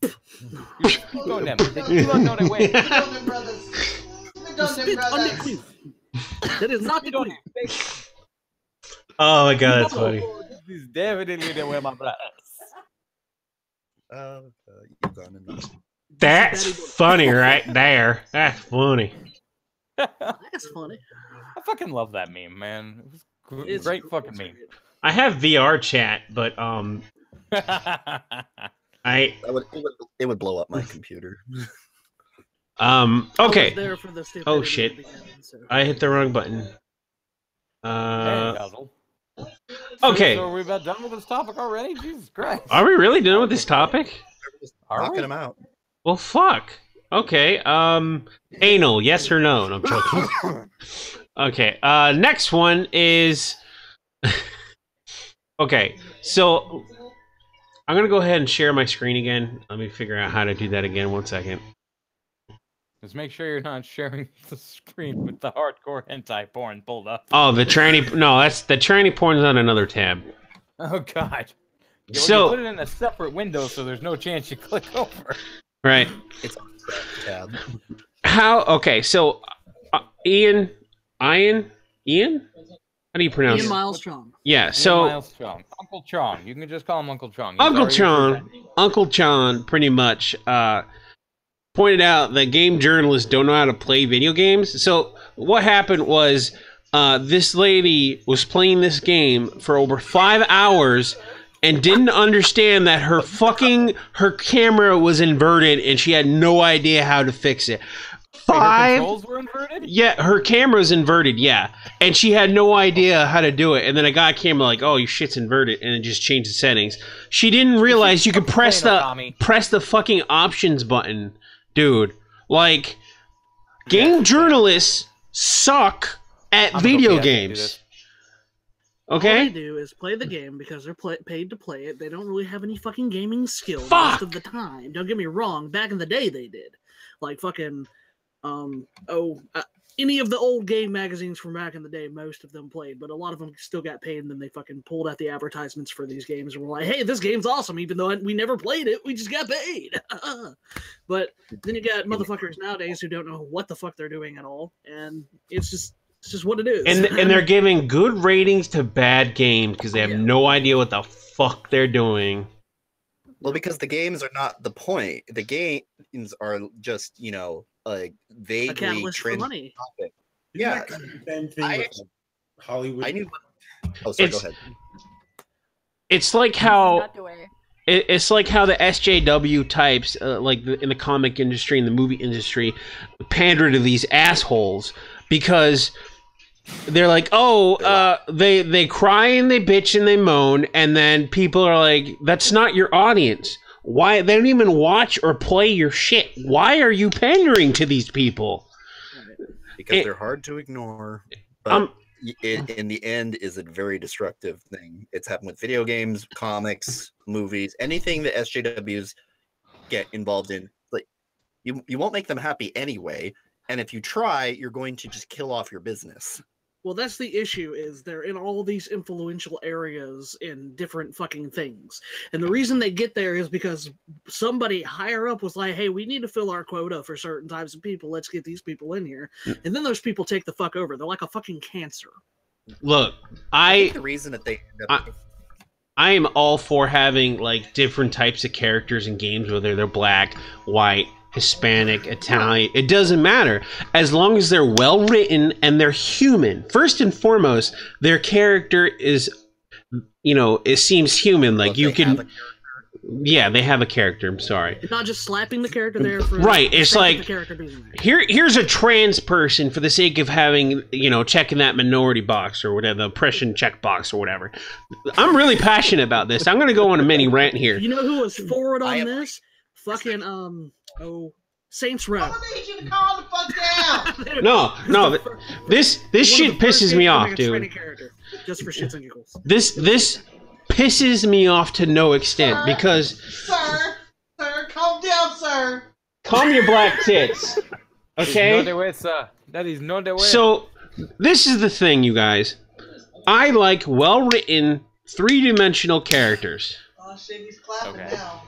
[SPEAKER 3] You spit on them. They do not know the way.
[SPEAKER 6] Spit on the queen. That is not the
[SPEAKER 3] Spit on
[SPEAKER 6] queen.
[SPEAKER 3] him.
[SPEAKER 2] Oh my god, that's funny.
[SPEAKER 3] He's definitely the way my brothers.
[SPEAKER 4] You gone enough.
[SPEAKER 2] That's funny right there. That's funny.
[SPEAKER 6] That's funny.
[SPEAKER 3] I fucking love that meme, man. It's great fucking meme.
[SPEAKER 2] I have VR chat, but
[SPEAKER 4] It would blow up my computer.
[SPEAKER 2] Okay.
[SPEAKER 6] There for the
[SPEAKER 2] Oh shit!
[SPEAKER 6] beginning, so.
[SPEAKER 2] I hit the wrong button.
[SPEAKER 3] Hey,
[SPEAKER 2] Okay.
[SPEAKER 3] So are we about done with this topic already? Jesus Christ.
[SPEAKER 2] Are we really done with this topic?
[SPEAKER 4] Knocking them out.
[SPEAKER 2] Well, fuck. Okay. Anal, yes or no? No, I'm joking. Okay. Next one is. Okay. So I'm gonna go ahead and share my screen again. Let me figure out how to do that again. 1 second.
[SPEAKER 3] Just make sure you're not sharing the screen with the hardcore hentai porn pulled up.
[SPEAKER 2] Oh, the tranny. No, that's the tranny porn's on another tab.
[SPEAKER 3] Oh God. You put it in a separate window, so there's no chance you click over.
[SPEAKER 2] Right.
[SPEAKER 4] It's on the tab.
[SPEAKER 2] How? Okay, so Ian. How do you pronounce
[SPEAKER 6] Ian
[SPEAKER 2] it?
[SPEAKER 6] Miles Chong.
[SPEAKER 2] Yeah. So
[SPEAKER 3] Miles Chong. Uncle Chong. You can just call him Uncle Chong.
[SPEAKER 2] Uncle Chong, pretty much pointed out that game journalists don't know how to play video games. So what happened was this lady was playing this game for over 5 hours and didn't understand that her camera was inverted and she had no idea how to fix it.
[SPEAKER 3] Her controls were inverted?
[SPEAKER 2] Yeah, her camera's inverted, yeah. And she had no idea how to do it. And then a guy came like, oh, your shit's inverted, and it just changed the settings. She didn't realize you could press the fucking options button. Dude, like, game journalists suck at video games. Okay?
[SPEAKER 6] All they do is play the game because they're paid to play it. They don't really have any fucking gaming skill most of the time. Don't get me wrong. Back in the day, they did. Like, fucking... any of the old game magazines from back in the day, most of them played, but a lot of them still got paid, and then they fucking pulled out the advertisements for these games and were like, hey, this game's awesome, even though we never played it, we just got paid. But then you got motherfuckers nowadays who don't know what the fuck they're doing at all, and it's just what it is.
[SPEAKER 2] And they're giving good ratings to bad games because they have no idea what the fuck they're doing.
[SPEAKER 4] Well, because the games are not the point. The games are just, like vaguely trendy topic. Yeah,
[SPEAKER 5] same thing with Hollywood.
[SPEAKER 4] I knew. Oh, sorry. Go ahead.
[SPEAKER 2] It's like how it's like how the SJW types, like in the comic industry and the movie industry, pander to these assholes because they're like, they cry and they bitch and they moan, and then people are like, that's not your audience. Why? They don't even watch or play your shit. Why are you pandering to these people?
[SPEAKER 4] Because they're hard to ignore. But in the end, is a very destructive thing. It's happened with video games, comics, movies, anything that SJWs get involved in. Like, you won't make them happy anyway. And if you try, you're going to just kill off your business.
[SPEAKER 6] Well, that's the issue, is they're in all these influential areas in different fucking things. And the reason they get there is because somebody higher up was like, hey, we need to fill our quota for certain types of people. Let's get these people in here. And then those people take the fuck over. They're like a fucking cancer.
[SPEAKER 2] Look,
[SPEAKER 4] I think the reason that they end up...
[SPEAKER 2] I am all for having, like, different types of characters in games, whether they're black, white, Hispanic, Italian, it doesn't matter. As long as they're well written and they're human. First and foremost, their character is, it seems human. Like, you can... Yeah, they have a character, I'm sorry.
[SPEAKER 6] It's not just slapping the character there for...
[SPEAKER 2] Right, it's like, here's a trans person for the sake of having, checking that minority box or whatever, the oppression check box or whatever. I'm really passionate about this. I'm going to go on a mini rant here.
[SPEAKER 6] You know who was forward on this? Fucking, Saints Row.
[SPEAKER 8] I need you to calm the fuck down.
[SPEAKER 2] No, this shit pisses me off, dude.
[SPEAKER 6] Just for shits and giggles.
[SPEAKER 2] This pisses me off to no extent because...
[SPEAKER 8] Sir, calm down, sir.
[SPEAKER 2] Calm your black tits. Okay?
[SPEAKER 3] That is not the way.
[SPEAKER 2] So, this is the thing, you guys. I like well-written, three-dimensional characters.
[SPEAKER 8] Oh shit, he's clapping now.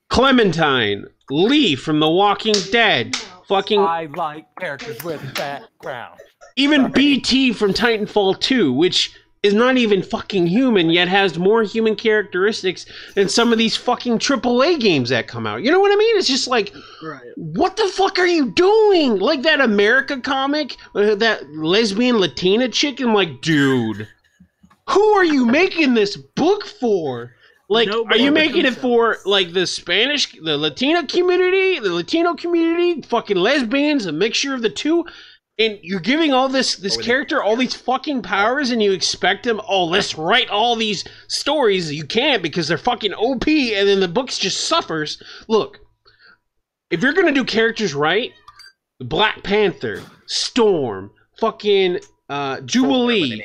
[SPEAKER 2] Clementine, Lee from The Walking Dead,
[SPEAKER 3] I like characters with background.
[SPEAKER 2] Even BT from Titanfall 2, which is not even fucking human, yet has more human characteristics than some of these fucking AAA games that come out. You know what I mean? It's just like, what the fuck are you doing? Like that America comic, that lesbian Latina chick, I'm like, dude, who are you making this book for? Like, are you making it for, like, the Latino community, fucking lesbians, a mixture of the two? And you're giving all this character all these fucking powers, and you expect him, oh, let's write all these stories. You can't because they're fucking OP, and then the book just suffers. Look, if you're gonna do characters right, Black Panther, Storm, fucking Jubilee.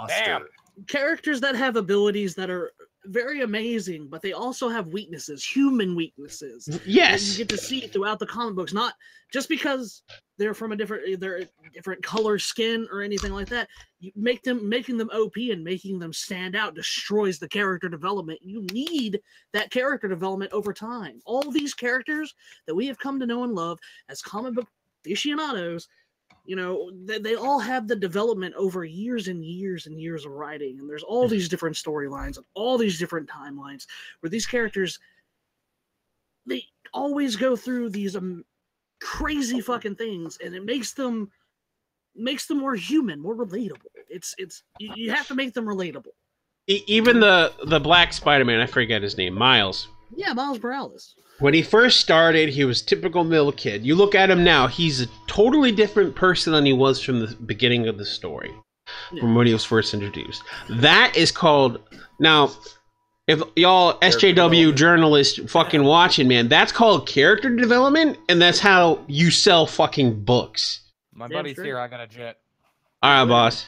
[SPEAKER 3] Damn.
[SPEAKER 6] Characters that have abilities that are very amazing, but they also have weaknesses, human weaknesses.
[SPEAKER 2] Yes.
[SPEAKER 6] That you get to see throughout the comic books, not just because they're from a different color skin or anything like that. You making them OP and making them stand out destroys the character development. You need that character development over time. All these characters that we have come to know and love as comic book aficionados, you know, they all have the development over years and years and years of writing, and there's all these different storylines and all these different timelines where these characters, they always go through these crazy fucking things, and it makes them more human, more relatable. You have to make them relatable.
[SPEAKER 2] Even the Black Spider-Man, I forget his name, Miles.
[SPEAKER 6] Yeah, Miles Morales.
[SPEAKER 2] When he first started, he was typical middle kid. You look at him now, he's a totally different person than he was from the beginning of the story, from when he was first introduced. That is called, now, if y'all SJW journalists fucking watching, man, that's called character development, and that's how you sell fucking books.
[SPEAKER 3] My buddy's here, I got a jet.
[SPEAKER 2] Alright, boss.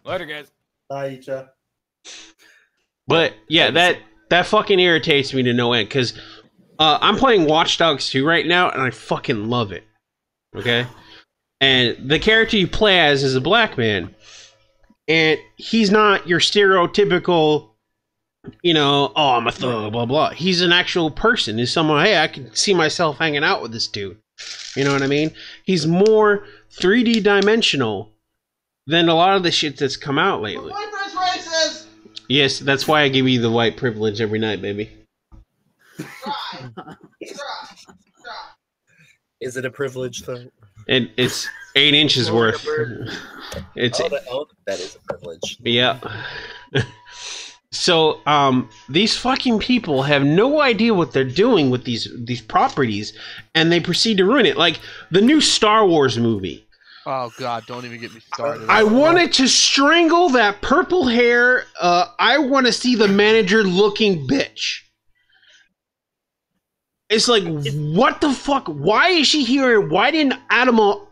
[SPEAKER 3] Later, guys.
[SPEAKER 5] Bye, Icha.
[SPEAKER 2] But, yeah, that fucking irritates me to no end, because I'm playing Watch Dogs 2 right now, and I fucking love it. Okay? And the character you play as is a black man. And he's not your stereotypical, you know, oh, I'm a thug, blah, blah. He's an actual person. He's someone, hey, I can see myself hanging out with this dude. You know what I mean? He's more 3D dimensional than a lot of the shit that's come out lately. Yes, that's why I give you the white privilege every night, baby.
[SPEAKER 4] Is it a privilege though?
[SPEAKER 2] It's 8 inches worth. It's
[SPEAKER 4] that is a privilege.
[SPEAKER 2] Yeah. So these fucking people have no idea what they're doing with these properties, and they proceed to ruin it. Like the new Star Wars movie.
[SPEAKER 1] Oh God! Don't even get me started.
[SPEAKER 2] I wanted to strangle that purple hair. I want to see the manager looking bitch. It's like, what the fuck? Why is she here? Why didn't Admiral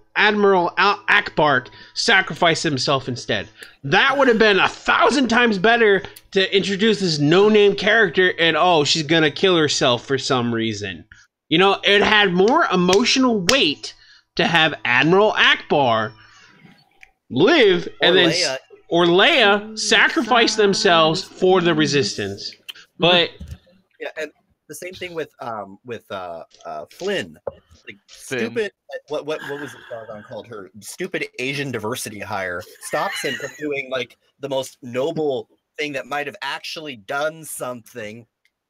[SPEAKER 2] Akbar sacrifice himself instead? That would have been 1,000 times better to introduce this no-name character, and oh, she's gonna kill herself for some reason. You know, it had more emotional weight to have Admiral Akbar live, and then Leia sacrifice themselves for the Resistance. But
[SPEAKER 4] yeah, and the same thing with Flynn. Like stupid. What was the doggone called? Her stupid Asian diversity hire stops him from doing like the most noble thing that might have actually done something.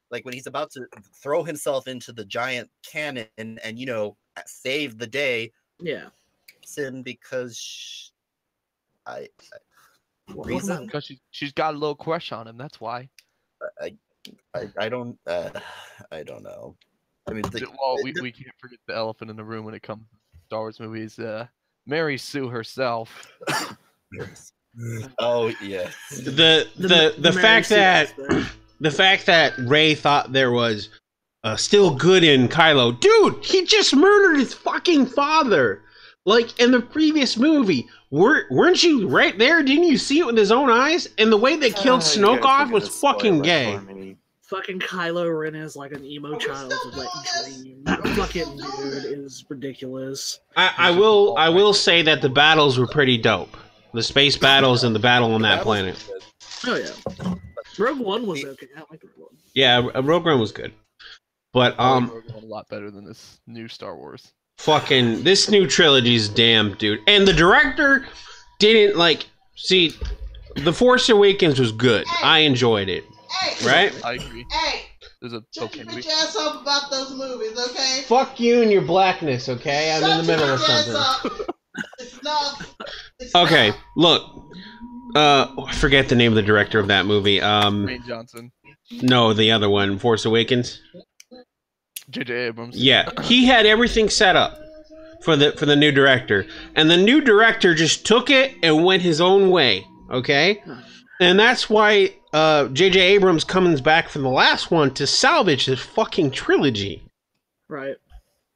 [SPEAKER 4] Like when he's about to throw himself into the giant cannon and you know save the day. Yeah, sin because reason
[SPEAKER 1] because she's got a little crush on him. That's why.
[SPEAKER 4] I don't know. I mean,
[SPEAKER 1] well, we can't forget the elephant in the room when it comes to Star Wars movies. Mary Sue herself.
[SPEAKER 4] Oh yeah.
[SPEAKER 2] The fact that Rey thought there was still good in Kylo, dude, he just murdered his fucking father. Like in the previous movie, weren't you right there? Didn't you see it with his own eyes? And the way they killed Snoke off was fucking gay.
[SPEAKER 6] Fucking Kylo Ren is like an emo child's wet dream. Fucking dude is ridiculous.
[SPEAKER 2] I will say that the battles were pretty dope. The space battles and the battle on that planet.
[SPEAKER 6] Oh yeah, Rogue One was okay. I like Rogue One.
[SPEAKER 2] Yeah, Rogue One was good, but
[SPEAKER 1] Rogue One a lot better than this new Star Wars.
[SPEAKER 2] Fucking this new trilogy is damn, dude. And the director didn't like see. The Force Awakens was good. I enjoyed it.
[SPEAKER 8] Hey,
[SPEAKER 2] Right?
[SPEAKER 1] I agree.
[SPEAKER 8] hey,
[SPEAKER 1] There's a
[SPEAKER 8] shut
[SPEAKER 1] okay
[SPEAKER 8] your
[SPEAKER 1] movie.
[SPEAKER 8] bitch ass up about those movies, okay?
[SPEAKER 2] Fuck you and your blackness, okay? I'm in the middle of
[SPEAKER 8] Shut your
[SPEAKER 2] something.
[SPEAKER 8] bitch ass up. It's not. It's
[SPEAKER 2] Okay,
[SPEAKER 8] not.
[SPEAKER 2] look. I forget the name of the director of that movie.
[SPEAKER 1] Dwayne Johnson,
[SPEAKER 2] No, the other one, Force Awakens.
[SPEAKER 1] J.J. Abrams.
[SPEAKER 2] Yeah, he had everything set up for the new director, and the new director just took it and went his own way. Okay, and that's why J.J. Abrams comes back from the last one to salvage this fucking trilogy.
[SPEAKER 6] Right.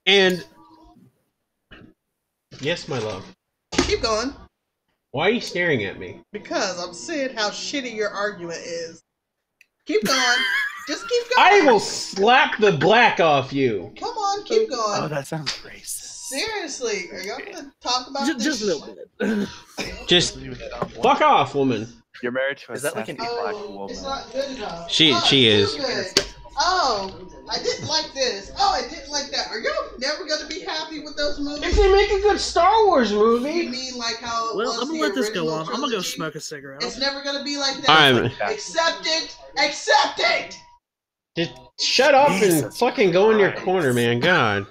[SPEAKER 2] And yes, my love.
[SPEAKER 8] Keep going.
[SPEAKER 2] Why are you staring at me?
[SPEAKER 8] Because I'm seeing how shitty your argument is. Keep going. Just keep
[SPEAKER 2] I
[SPEAKER 8] going.
[SPEAKER 2] will slap the black off you.
[SPEAKER 8] Come on, keep going.
[SPEAKER 9] Oh, that sounds racist.
[SPEAKER 8] Seriously, are y'all gonna talk about this?
[SPEAKER 6] Just a little bit.
[SPEAKER 2] Just fuck off, woman.
[SPEAKER 9] You're married to a
[SPEAKER 4] Is that like an-
[SPEAKER 9] sassy black
[SPEAKER 8] Oh,
[SPEAKER 9] woman.
[SPEAKER 8] it's not good enough.
[SPEAKER 2] She
[SPEAKER 8] it's
[SPEAKER 2] is.
[SPEAKER 8] too good. Oh, I didn't like this. Oh, I didn't like that. Are y'all never gonna be happy with those
[SPEAKER 2] If
[SPEAKER 8] movies?
[SPEAKER 2] they make a good Star Wars
[SPEAKER 8] You
[SPEAKER 2] movie.
[SPEAKER 8] mean like how it
[SPEAKER 6] Well,
[SPEAKER 8] was
[SPEAKER 6] I'm gonna
[SPEAKER 8] the
[SPEAKER 6] let this go
[SPEAKER 8] original
[SPEAKER 6] on. I'm gonna go
[SPEAKER 8] trilogy?
[SPEAKER 6] smoke a cigarette.
[SPEAKER 8] It's never gonna be like that.
[SPEAKER 2] I'm
[SPEAKER 8] Accept it. Accept it.
[SPEAKER 2] just shut up and
[SPEAKER 9] Jesus
[SPEAKER 2] fucking go in your
[SPEAKER 9] Christ.
[SPEAKER 2] corner, man. God.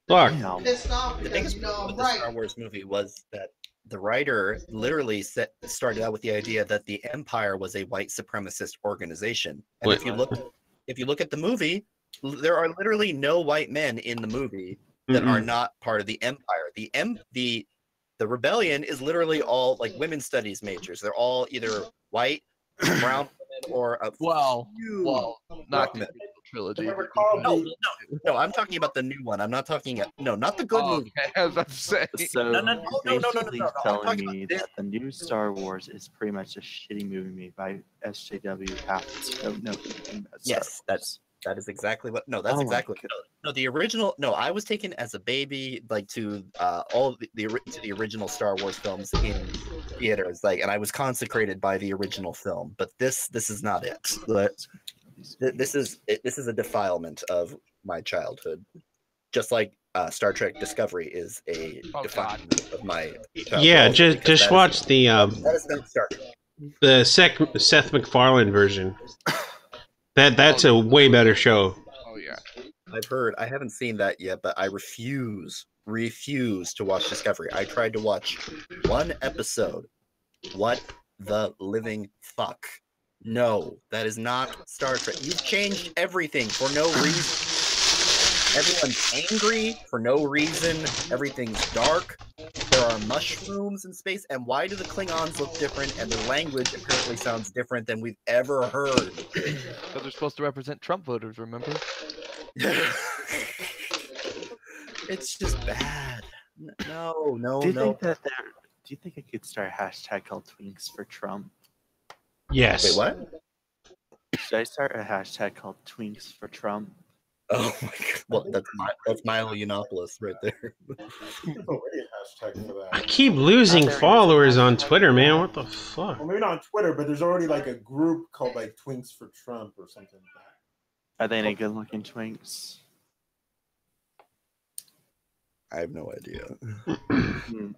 [SPEAKER 2] Fuck.
[SPEAKER 9] Damn.
[SPEAKER 8] Pissed off
[SPEAKER 4] The
[SPEAKER 8] because
[SPEAKER 4] biggest
[SPEAKER 8] you know
[SPEAKER 4] problem
[SPEAKER 8] I'm
[SPEAKER 4] with the
[SPEAKER 8] right.
[SPEAKER 4] Star Wars movie was that the writer literally started out with the idea that the Empire was a white supremacist organization. And
[SPEAKER 2] Wait.
[SPEAKER 4] if you look at the movie, there are literally no white men in the movie that are not part of the Empire. The rebellion is literally all like women's studies majors. They're all either white, brown women, or a
[SPEAKER 1] Well,
[SPEAKER 4] few
[SPEAKER 1] not
[SPEAKER 4] black
[SPEAKER 1] the
[SPEAKER 4] men.
[SPEAKER 1] original trilogy.
[SPEAKER 5] If I recall,
[SPEAKER 4] No, I'm talking about the new one. I'm not talking. No, not the good
[SPEAKER 1] Oh,
[SPEAKER 4] movie.
[SPEAKER 1] okay, I was about to say.
[SPEAKER 9] So
[SPEAKER 4] No, no,
[SPEAKER 9] you're
[SPEAKER 4] no, no, no, no,
[SPEAKER 9] basically
[SPEAKER 4] no, no, I'm
[SPEAKER 9] telling
[SPEAKER 4] talking
[SPEAKER 9] me
[SPEAKER 4] about this.
[SPEAKER 9] that the new Star Wars is pretty much a shitty movie made by SJW after don't know anything about Star
[SPEAKER 4] Yes,
[SPEAKER 9] Wars.
[SPEAKER 4] that is exactly what. No, that's
[SPEAKER 9] Oh my
[SPEAKER 4] exactly. No, the original. No, I was taken as a baby, like to all to the original Star Wars films in theaters, like, and I was consecrated by the original film. But this is not it. This is a defilement of my childhood, just like Star Trek Discovery is a
[SPEAKER 1] Oh,
[SPEAKER 4] defilement of my childhood.
[SPEAKER 2] Yeah,
[SPEAKER 4] also,
[SPEAKER 2] just
[SPEAKER 4] because that
[SPEAKER 2] watch the
[SPEAKER 4] that is not Star Trek.
[SPEAKER 2] Seth MacFarlane version. That's a way better show.
[SPEAKER 1] Oh yeah.
[SPEAKER 4] I've heard. I haven't seen that yet, but I refuse to watch Discovery. I tried to watch one episode. What the living fuck? No, that is not Star Trek. You've changed everything for no reason. Everyone's angry for no reason. Everything's dark. There are mushrooms in space. And why do the Klingons look different? And their language apparently sounds different than we've ever heard.
[SPEAKER 1] Because they're supposed to represent Trump voters, remember?
[SPEAKER 4] It's just bad. No.
[SPEAKER 9] Do you think I could start a hashtag called Twinks for Trump?
[SPEAKER 2] Yes.
[SPEAKER 4] Wait, what?
[SPEAKER 9] Should I start a hashtag called Twinks for Trump?
[SPEAKER 4] Oh my god. Well, that's Milo Yiannopoulos right there.
[SPEAKER 5] there's already a hashtag for that.
[SPEAKER 2] I keep losing followers on Twitter, man. What the fuck?
[SPEAKER 5] Well, maybe not on Twitter, but there's already like a group called like Twinks for Trump or something like that.
[SPEAKER 9] Are they any good looking Twinks?
[SPEAKER 4] I have no idea.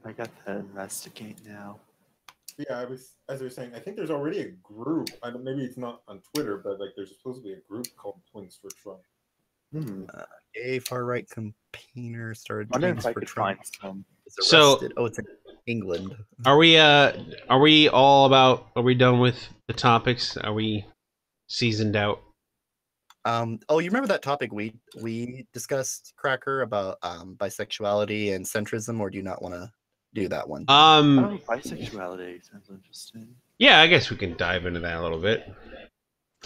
[SPEAKER 9] I got to investigate now.
[SPEAKER 5] Yeah, as I was saying, I think there's already a group. I don't, maybe it's not on Twitter, but like there's supposed to be a group called Twinks for Trump.
[SPEAKER 4] A far right campaigner started
[SPEAKER 9] I wonder
[SPEAKER 4] tweets
[SPEAKER 9] if I
[SPEAKER 4] for
[SPEAKER 9] could
[SPEAKER 4] Trump.
[SPEAKER 9] find some.
[SPEAKER 4] Is
[SPEAKER 2] So-
[SPEAKER 4] arrested. Oh, it's in England.
[SPEAKER 2] Are we done with the topics? Are we seasoned out?
[SPEAKER 4] Oh, you remember that topic we discussed, Cracker, about bisexuality and centrism, or do you not want to do that one?
[SPEAKER 9] Oh, bisexuality sounds interesting.
[SPEAKER 2] Yeah, I guess we can dive into that a little bit.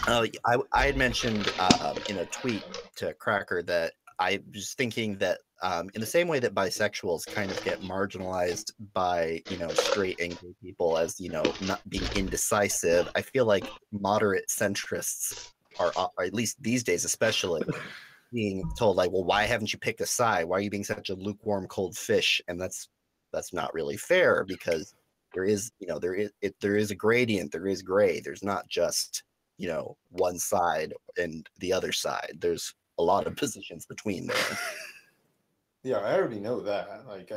[SPEAKER 4] I had mentioned in a tweet to Cracker that I was thinking that in the same way that bisexuals kind of get marginalized by straight and gay people as not being indecisive, I feel like moderate centrists are at least these days especially being told like, well, why haven't you picked a side? Why are you being such a lukewarm cold fish? And that's not really fair, because there is a gradient, there is gray. There's not just one side and the other side. There's a lot of positions between there.
[SPEAKER 5] Yeah, I already know that. Like,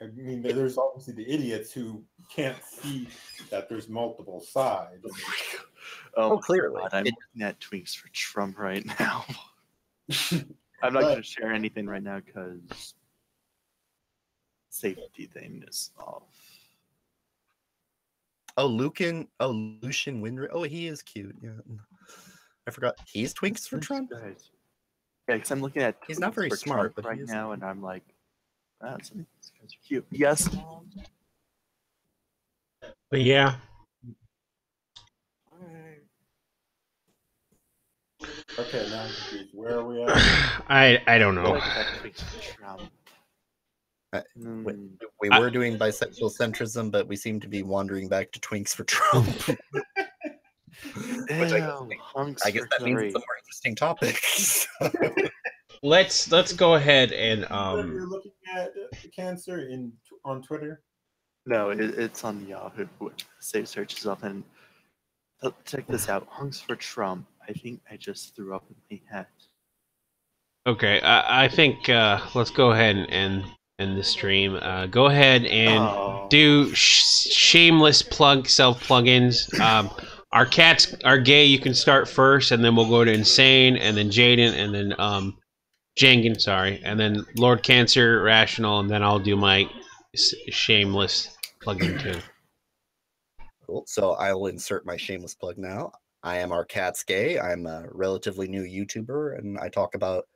[SPEAKER 5] I mean, there's obviously the idiots who can't see that there's multiple sides.
[SPEAKER 4] Oh, clearly.
[SPEAKER 9] God, I'm looking at Twinks for Trump right now. I'm not going to share anything right now because safety thing is off.
[SPEAKER 4] Oh, Lucian Windriver. Oh, he is cute. Yeah, I forgot. He's Twinks for Trump.
[SPEAKER 9] Yeah, because I'm looking at
[SPEAKER 4] He's not very
[SPEAKER 9] for
[SPEAKER 4] smart,
[SPEAKER 9] Trump
[SPEAKER 4] but
[SPEAKER 9] right
[SPEAKER 4] he is
[SPEAKER 9] now, and I'm like, wow, these guys are cute. Yes, Mom.
[SPEAKER 2] But yeah.
[SPEAKER 5] Okay, now I'm confused. Where are we at?
[SPEAKER 2] I don't know.
[SPEAKER 9] Look at that Twinks for Trump.
[SPEAKER 4] We were doing bisexual centrism, but we seem to be wandering back to Twinks for Trump. Which I guess that means it's a more interesting topic.
[SPEAKER 2] Let's go ahead and
[SPEAKER 5] You're looking at cancer on Twitter.
[SPEAKER 9] No, it's on Yahoo. Save searches up and check this out. Hunks for Trump. I think I just threw up in my head.
[SPEAKER 2] Okay, I think let's go ahead and end the stream. Go ahead and do shameless self plugins. Our cats are gay. You can start first, and then we'll go to Insane, and then Jaden, and then Jangan, sorry, and then Lord Cancer, Rational, and then I'll do my shameless plugin too.
[SPEAKER 4] Cool. So I will insert my shameless plug now. I am Our Cat's Gay. I'm a relatively new YouTuber, and I talk about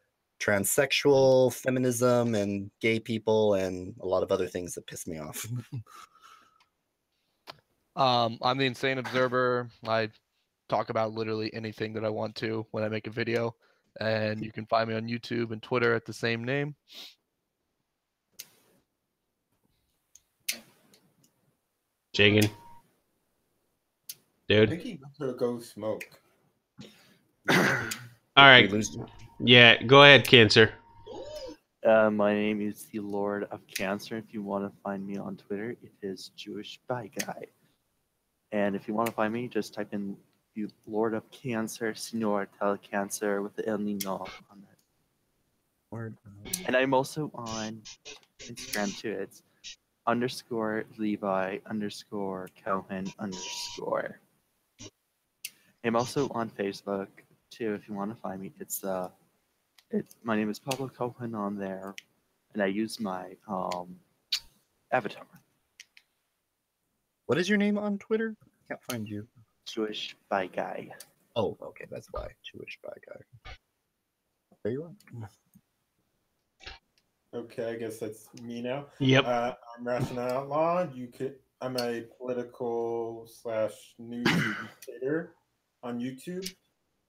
[SPEAKER 4] transsexual, feminism, and gay people, and a lot of other things that piss me off.
[SPEAKER 1] I'm the Insane Observer. I talk about literally anything that I want to when I make a video, and you can find me on YouTube and Twitter at the same name.
[SPEAKER 2] Jagan.
[SPEAKER 5] I
[SPEAKER 2] Dude.
[SPEAKER 5] think he went to go smoke.
[SPEAKER 2] All right. Yeah, go ahead, Cancer.
[SPEAKER 9] My name is the Lord of Cancer. If you want to find me on Twitter, it is Jewish Bi Guy. And if you want to find me, just type in Lord of Cancer, Senor Telecancer with the El Nino on that.
[SPEAKER 4] Word.
[SPEAKER 9] And I'm also on Instagram too. It's _Levi_Cohen_. I'm also on Facebook too. If you want to find me, my name is Pablo Cohen on there, and I use my avatar.
[SPEAKER 4] What is your name on Twitter? Can't find you.
[SPEAKER 9] Jewish Bi Guy.
[SPEAKER 4] Oh, okay, that's why. Jewish Bi Guy. There you are.
[SPEAKER 5] Okay, I guess that's me now.
[SPEAKER 2] Yep.
[SPEAKER 5] I'm Rational Outlaw. I'm a political / news educator on YouTube.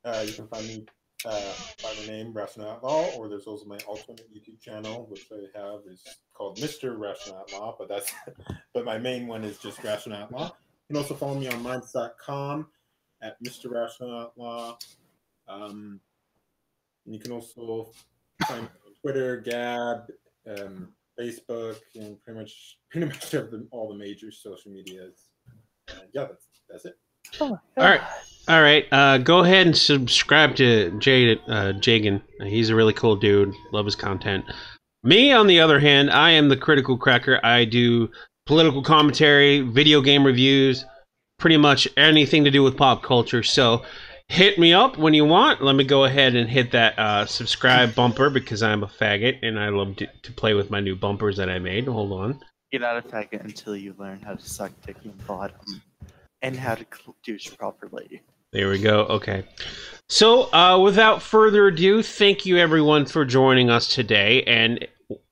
[SPEAKER 5] You can find me by the name Rational Outlaw, or there's also my alternate YouTube channel, which I have is called Mr. Rational Outlaw, but my main one is just Rational Outlaw. You can also follow me on minds.com at Mr. Rational Outlaw. And you can also find me on Twitter, Gab, Facebook, and pretty much all the major social medias. Yeah, that's it.
[SPEAKER 9] Oh,
[SPEAKER 2] All right. Go ahead and subscribe to Jagan. He's a really cool dude. Love his content. Me, on the other hand, I am the Critical Cracker. I do political commentary, video game reviews, pretty much anything to do with pop culture. So hit me up when you want. Let me go ahead and hit that subscribe bumper because I'm a faggot and I love to play with my new bumpers that I made. Hold on.
[SPEAKER 9] You're not a faggot until you learn how to suck dick in the bottom and how to douche properly.
[SPEAKER 2] There we go. Okay. So, without further ado, thank you everyone for joining us today. And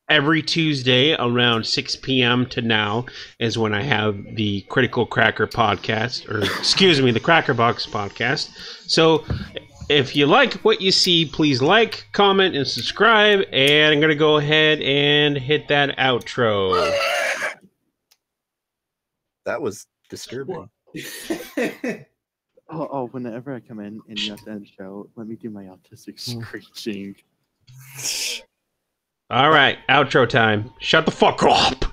[SPEAKER 2] every Tuesday around 6 p.m. to now is when I have the Critical Cracker podcast, or excuse me, the Cracker Box podcast. So, if you like what you see, please like, comment, and subscribe. And I'm going to go ahead and hit that outro.
[SPEAKER 4] That was disturbing.
[SPEAKER 9] Whenever I come in and you have to end the show, let me do my autistic screeching.
[SPEAKER 2] All right, outro time. Shut the fuck up.